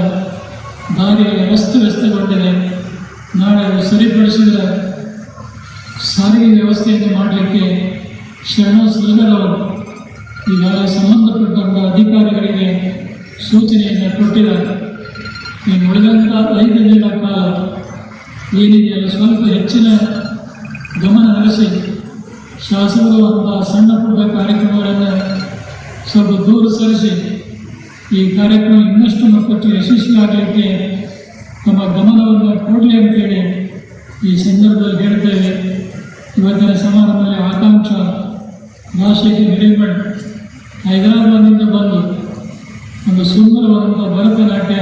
ದಾರಿಯಲ್ಲಿ ವ್ಯವಸ್ಥೆಗೊಂಡಿದೆ. ನಾಳೆ ಸರಿಪಡಿಸಿದ ಸಾರಿಗೆ ವ್ಯವಸ್ಥೆಯನ್ನು ಮಾಡಲಿಕ್ಕೆ ಶರಣು ಸಲಗರವರು ಈಗಾಗಲೇ ಸಂಬಂಧಪಟ್ಟಂಥ ಅಧಿಕಾರಿಗಳಿಗೆ ಸೂಚನೆಯನ್ನು ಕೊಟ್ಟಿದ್ದಾರೆ. ಇನ್ನು ಉಳಿದಂಥ 5 ದಿನಗಳ ಕಾಲ ಏನಿದೆಯಲ್ಲ ಸ್ವಲ್ಪ ಹೆಚ್ಚಿನ ಗಮನ ಹರಿಸಿ ಶಾಸಕರು ಅಂತ ಸಣ್ಣ ಪುಟ್ಟ ಕಾರ್ಯಕ್ರಮಗಳನ್ನು ಸ್ವಲ್ಪ ದೂರ ಸರಿಸಿ ಈ ಕಾರ್ಯಕ್ರಮ ಇನ್ನಷ್ಟು ಮತ್ತಷ್ಟು ಯಶಸ್ವಿಯಾಗಲಿಕ್ಕೆ ತಮ್ಮ ಗಮನವನ್ನು ಕೊಡಲಿ ಅಂತೇಳಿ ಈ ಸಂದರ್ಭದಲ್ಲಿ ಹೇಳ್ತೇವೆ. ಇವತ್ತಿನ ಸಮಾರಂಭದಲ್ಲಿ ಆಕಾಂಕ್ಷ ರಾಜಶೇಖರ್ ಹಿರೇಮಠ್ ಹೈದರಾಬಾದ್ನಿಂದ ಬಂದು ಒಂದು ಸುಂದರವಾದಂಥ ಭರತನಾಟ್ಯ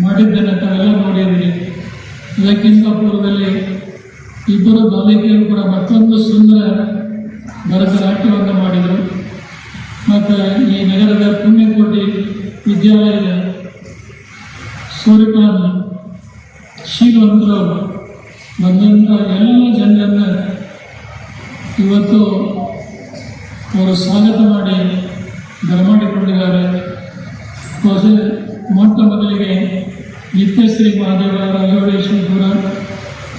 ಮಾಡಿದ್ದನ್ನು ತಾವೆಲ್ಲ ನೋಡಿದ್ದೀರಿ. ಇದಕ್ಕಿಂತ ಪೂರ್ವದಲ್ಲಿ ಇಬ್ಬರು ಬಾಲಕಿಯರು ಕೂಡ ಮತ್ತೊಂದು ಸುಂದರ ಭರತನಾಟ್ಯವನ್ನು ಮಾಡಿದರು. ಮತ್ತು ಈ ನಗರದ ಪುಣ್ಯಕೋಟಿ ವಿದ್ಯಾಲಯದ ಸೂರ್ಯಕಾಂತ್ ಶೀಲವಂತರು ಬಂದಂಥ ಎಲ್ಲ ಜನರನ್ನು ಇವತ್ತು ಅವರು ಸ್ವಾಗತ ಮಾಡಿ ಬರಮಾಡಿಕೊಂಡಿದ್ದಾರೆ. ಮೊಟ್ಟ ಮೊದಲಿಗೆ ನಿತ್ಯಶ್ರೀ ಮಹಾದೇವ ರಾಘವೇಶ್ವರ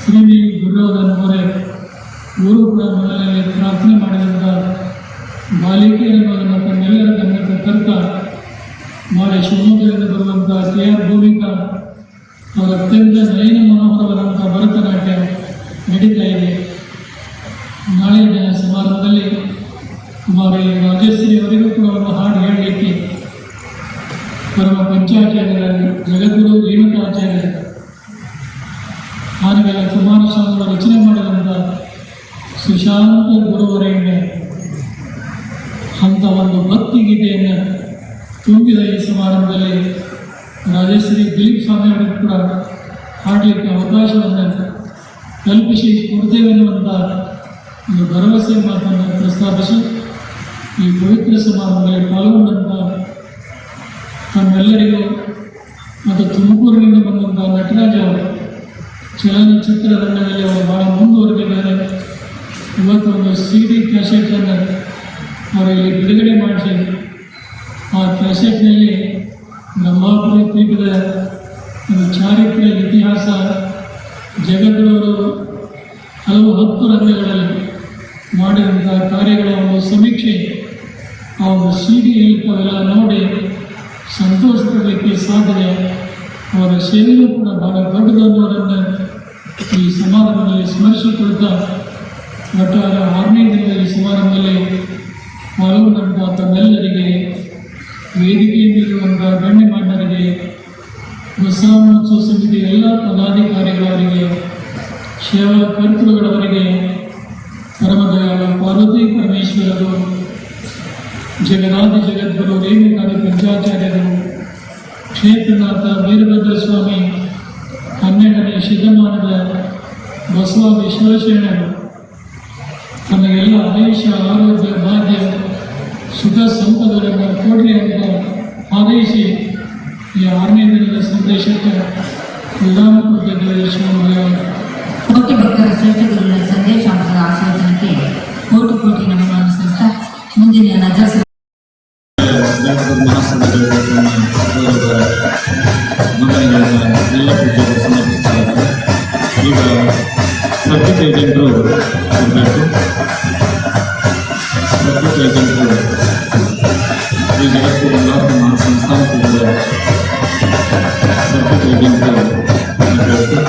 ಶ್ರೀನಿ ದುರ್ಯೋಧನ ಅವರೇ ಗುರು ಕೂಡ ಮೊದಲಲ್ಲಿ ಪ್ರಾರ್ಥನೆ ಮಾಡಿದಂಥ ಬಾಲಿಕೆಯನ್ನು ತಮ್ಮೆಲ್ಲರ ಗಮನಕ್ಕೆ ತರ್ತಾ ನಾಳೆ ಶಿವಮೊಗ್ಗದಿಂದ ಬರುವಂಥ KR ಭೂಮಿಕಾ ಅವರ ಅತ್ಯಂತ ನಯನ ಮನೋಹರವಾದಂಥ ಭರತನಾಟ್ಯ ನಡೀತಾ ಇದೆ. ನಾಳೆ ದಿನ ಸಮಾರಂಭದಲ್ಲಿ ಕುಮಾರಿ ರಾಜಶ್ರೀ ಅವರಿಗೂ ಕೂಡ ಒಂದು ಹಾಡು ಹೇಳಲಿಕ್ಕೆ ಪರಮ ಪಂಚಾಚಾರ್ಯರ ಜಗದ್ಗುರು ರೇಣುಕಾಚಾರ್ಯ ಆನೆಗಳ ಕುಮಾರಸ್ವಾಮಿಗಳು ರಚನೆ ಮಾಡಿದಂಥ ಸುಶಾಂತ ಗುರುವರೆಯಿಂದ ಅಂಥ ಒಂದು ಭಕ್ತಿ ಗೀತೆಯನ್ನು ತುಂಬಿದ ಈ ಸಮಾರಂಭದಲ್ಲಿ ರಾಜಶ್ರೀ ದಿಲೀಪ್ ಸ್ವಾಮಿ ಅವರಿಗೂ ಕೂಡ ಹಾಡಲಿಕ್ಕೆ ಅವಕಾಶವನ್ನು ಕಲ್ಪಿಸಿ ಕೊಡ್ತೇವೆ ಎನ್ನುವಂಥ ಒಂದು ಭರವಸೆ ಮಾತನ್ನು ಪ್ರಸ್ತಾಪಿಸಿ ಈ ಪವಿತ್ರ ಸಮಾರಂಭದಲ್ಲಿ ಪಾಲ್ಗೊಂಡಂಥ ತಮ್ಮೆಲ್ಲರಿಗೂ ಮತ್ತು ತುಮಕೂರಿನಿಂದ ಬಂದಂಥ ನಟರಾಜ್ ಅವರು ಚಲನಚಿತ್ರ ರಂಗದಲ್ಲಿ ಅವರು ಭಾಳ ಮುಂದುವರೆದಿದ್ದಾರೆ. ಇವತ್ತು ಒಂದು CD ಕ್ಯಾಸೆಟನ್ನು ಅವರು ಇಲ್ಲಿ ಬಿಡುಗಡೆ ಮಾಡಿಸಿ ಆ ಕ್ಯಾಸೆಟ್ನಲ್ಲಿ ಬ್ರಹ್ಮಾಪುರ ದ್ವೀಪದ ಒಂದು ಚಾರಿತ್ರ್ಯ ಇತಿಹಾಸ ಜಗದ್ಗುರು ಹಲವು 10 ರಂಗಗಳಲ್ಲಿ ಮಾಡಿದಂಥ ಕಾರ್ಯಗಳ ಒಂದು ಸಮೀಕ್ಷೆ ಆ ಒಂದು CD-ಯಲ್ಲಿ ತಾವೆಲ್ಲ ನೋಡಿ ಸಂತೋಷ ಪಡಲಿಕ್ಕೆ ಸಾಧ್ಯ. ಅವರ ಸೇವೆಯೂ ಕೂಡ ಬಹಳ ದೊಡ್ಡದನ್ನು ಈ ಸಮಾರಂಭದಲ್ಲಿ ಸ್ಮರಿಸಿಕೊಳ್ತಾ ಒಟ್ಟಾರೆ 6ನೇ ದಿನದ ಈ ಸಮಾರಂಭದಲ್ಲಿ ಪಾಲ್ಗೊಂಡಂಥ ತಮ್ಮೆಲ್ಲರಿಗೆ, ವೇದಿಕೆಯಲ್ಲಿರುವಂಥ ಗಣ್ಯಮಾನ್ಯರಿಗೆ, ಬಸವೋತ್ಸವ ಸಮಿತಿ ಎಲ್ಲ ಪದಾಧಿಕಾರಿಗಳವರಿಗೆ, ಸೇವಾ ಕರ್ತೃಗಳವರಿಗೆ, ಪರಮದಯಾಳ ಪಾರ್ವತಿ ಪರಮೇಶ್ವರರು, ಜಗದಾದಿ ಜಗದ್ಗುರು ರೇಣುಕಾದಿ ಪಂಚಾಚಾರ್ಯರು, ಕ್ಷೇತ್ರನಾಥ ವೀರಭದ್ರ ಸ್ವಾಮಿ, 12ನೇ ಶತಮಾನದ ಬಸವ ವಿಶ್ವೇಶ್ವರಯ್ಯನವರು ತಮಗೆಲ್ಲ ಆಯುಷ್ಯ ಆರೋಗ್ಯ ಭಾಗ್ಯ ಸುಖ ಸಂಪದಗಳನ್ನು ಕೊಡಲಿ ಅಂತ ಆದೇಶಿ ಈ 6ನೇ ದಿನದ ಸಂದೇಶಕ್ಕೆ ವಿರಾಮ ಕೊಟ್ಟಿದ್ದಾರೆ. ಕೋಟಿ ಭಕ್ತರ ಶ್ರೇಷ್ಠಗುರುವಿನ ಸಂದೇಶಾಂಶದ ಆಶೀರ್ವಚನಕ್ಕೆ ಕೋಟಿ ಕೋಟಿ ನಮನವನ್ನು ಸಲ್ಲಿಸ್ತಾ ಮುಂದಿನ ನಜರ್ ಎಲ್ಲ ಪೂಜೆಗಳು ಸಮರ್ಪಿಸಲಾಗಿದೆ. ಈಗ ಸರ್ಕಿಟ್ ಏಜೆಂಟರು ಇರಬೇಕು. ಸರ್ಕಿಟ್ ಏಜೆಂಟರು ಈ ಜಗತ್ತಿನ ಸಂಸ್ಥಾನದಿಂದ ಸರ್ಕಿಟ್ ಏಜೆಂಟರು ಇರಬೇಕು.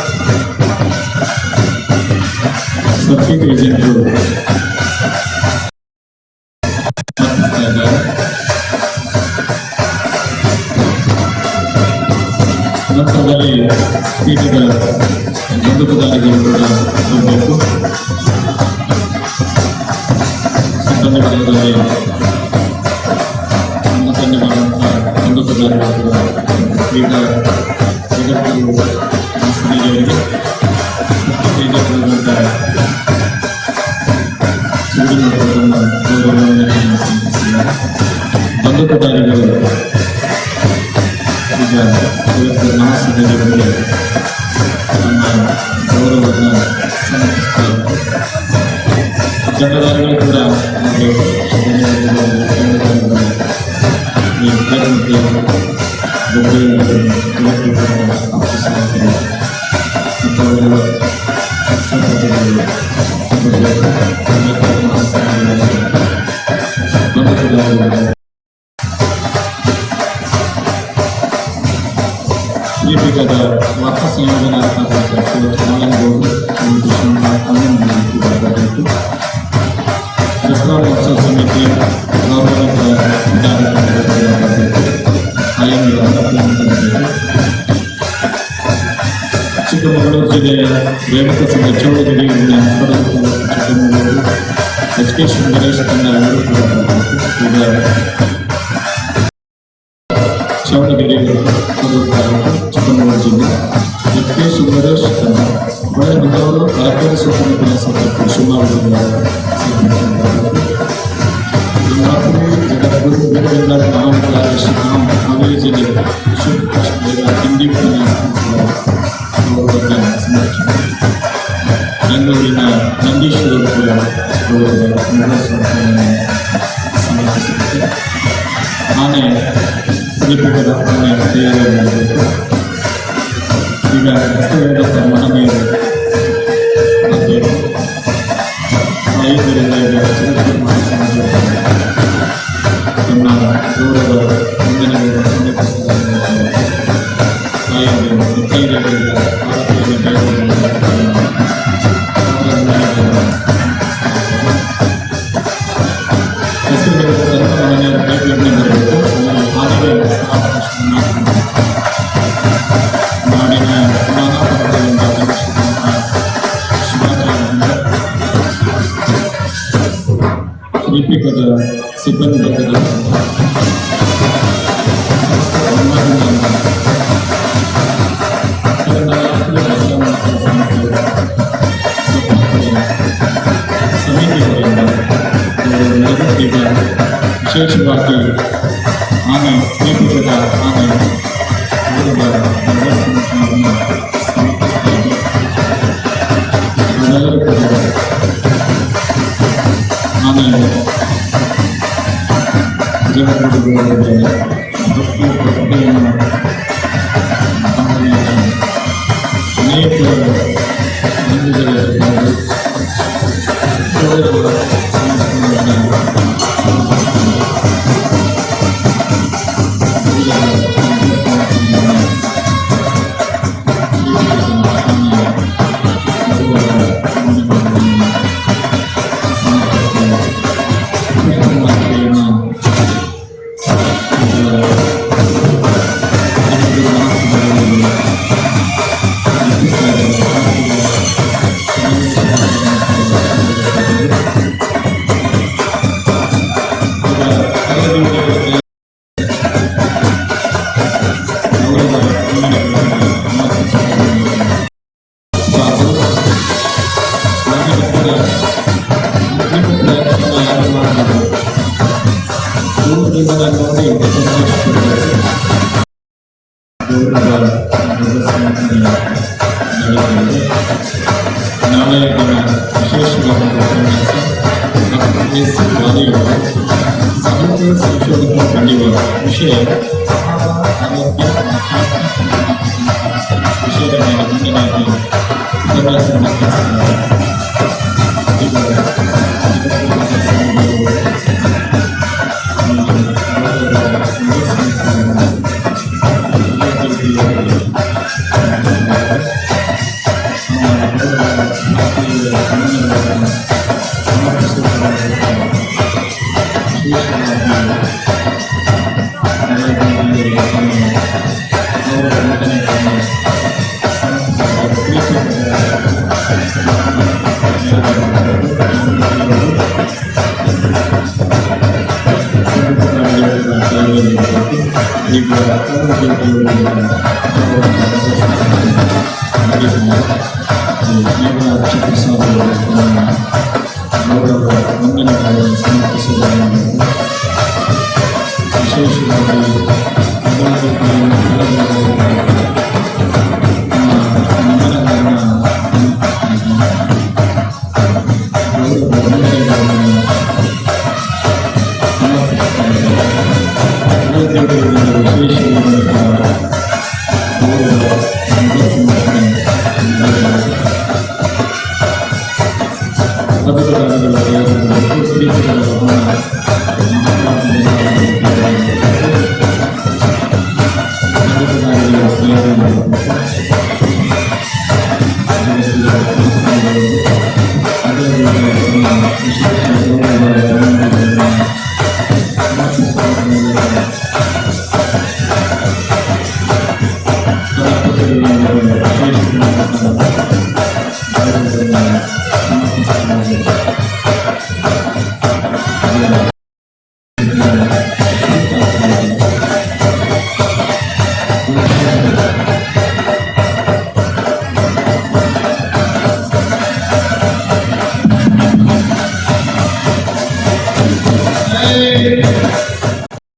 ಸರ್ಕಿಟ್ ಏಜೆಂಟರು ನಂತರದಲ್ಲಿ ಪೀಠದ ಬಂಧುಪದಾರಿಗಳು ಕೂಡ ಬರಬೇಕು. ಸಿಬ್ಬಂದಿ ವರ್ಗದಲ್ಲಿ ನಮ್ಮ ಮಾಡುವಂತಹ ಬಂಧುಪದಾರಿಗಳು ಕೂಡ ಪೀಠ ಜಗದ್ಗುರು ಮಾಸ್ಟರ್ಯವರಿಗೆ ಪೀಠ ಬಂಧುಪದಾರಿಗಳು ಈಗ ಇವತ್ತು ಮಹಾಸಭೆಗಳಿಗೆ ನಮ್ಮ ಗೌರವವನ್ನು ಸಮರ್ಪಿಸುತ್ತಾರೆ. ಜಂಡದಾರಿಗಳು ಕೂಡ ಈ ಪೀಠದ ವಾರ್ತ ಸಂಯೋಜನಾತ್ಮಕ ನಾರಾಯಣಗೌಡರು ಬರಬೇಕು. ದಸರಾ ಮಹೋತ್ಸವ ಸಮಿತಿ ಗೌರವಂತ ಚಿಕ್ಕಮಗಳೂರು ಜಿಲ್ಲೆಯ ರೇಣುಕ ಸಂಘ ಚೌಡಗಿರಿ ಚಿಕ್ಕಮಗಳೂರು ಎಚ್ ಕೆ ಸುಂದರೇಶ್ ತಂಡ ಅವರು ಕೂಡ ಬರಬೇಕು. ಚೌಡಗಿರಿ ಚಿಕ್ಕಮಗಳೂರು ಜಿಲ್ಲೆ ಎಚ್ ಕೆ ಸುಂದರೇಶ್ ತಂಡ ಹೊಳೆನಗರವರು ಕಾರ್ಯಕ್ರಮ ಸುತ್ತಮುತ್ತಲ ಸಂಪರ್ಕ ಶಿವಮೊಗ್ಗ ಜಗದ್ಗುರು ವೀರಲಿಂಗ ಮಹಾವಿದ್ಯಾಲಯ ಹಾವೇರಿ ಜಿಲ್ಲೆ ಹಿಂದಿ ಬೆಂಗಳೂರಿನ ನಂದೀಶ್ವರರು ಕೂಡ ಸಮರ್ಪಿಸುತ್ತೆ. ಆನೆ ಪೀಠದ ಆನೆ ತಯಾರಿ ಮಾಡಬೇಕು. ಈಗ ರಸ್ತೆಗಳ ಮಹನೀಯರು ಮತ್ತು 5 ರಿಂದ ತಮ್ಮ ಗೌರವ ವಂದನೆಗಳನ್ನು ಸಮರ್ಪಿಸುತ್ತಾರೆ. ದೀಪಿಕದ ಸಿಬ್ಬಂದಿ ವರ್ಗದ ಸಮಿತಿಯವರಿಂದ ವಿಶೇಷವಾಗಿ ಆನೆ ದೀಪಿಕದ ಆನೆ ಅದೆಲ್ಲರೂ ಕೂಡ ಆನೆ ಜಗದ್ಗುರುಗಳಿಗೆ ಅನೇಕ ನಾಳೆ ವಿಶೇಷವಾದ ಸಮಗ್ರ ಸಂಶೋಧನೆ ನಡೆಯುವ ವಿಷಯ ವಿಷಯದ ಮೇಲೆ ಮುಂದಿನಾಗಿ ಉಪನ್ಯಾಸ ಈಗ ಗೌರವ ವಂದನೆಗಳನ್ನು ಸಮರ್ಪಿಸುವುದನ್ನು ವಿಶೇಷವಾಗಿ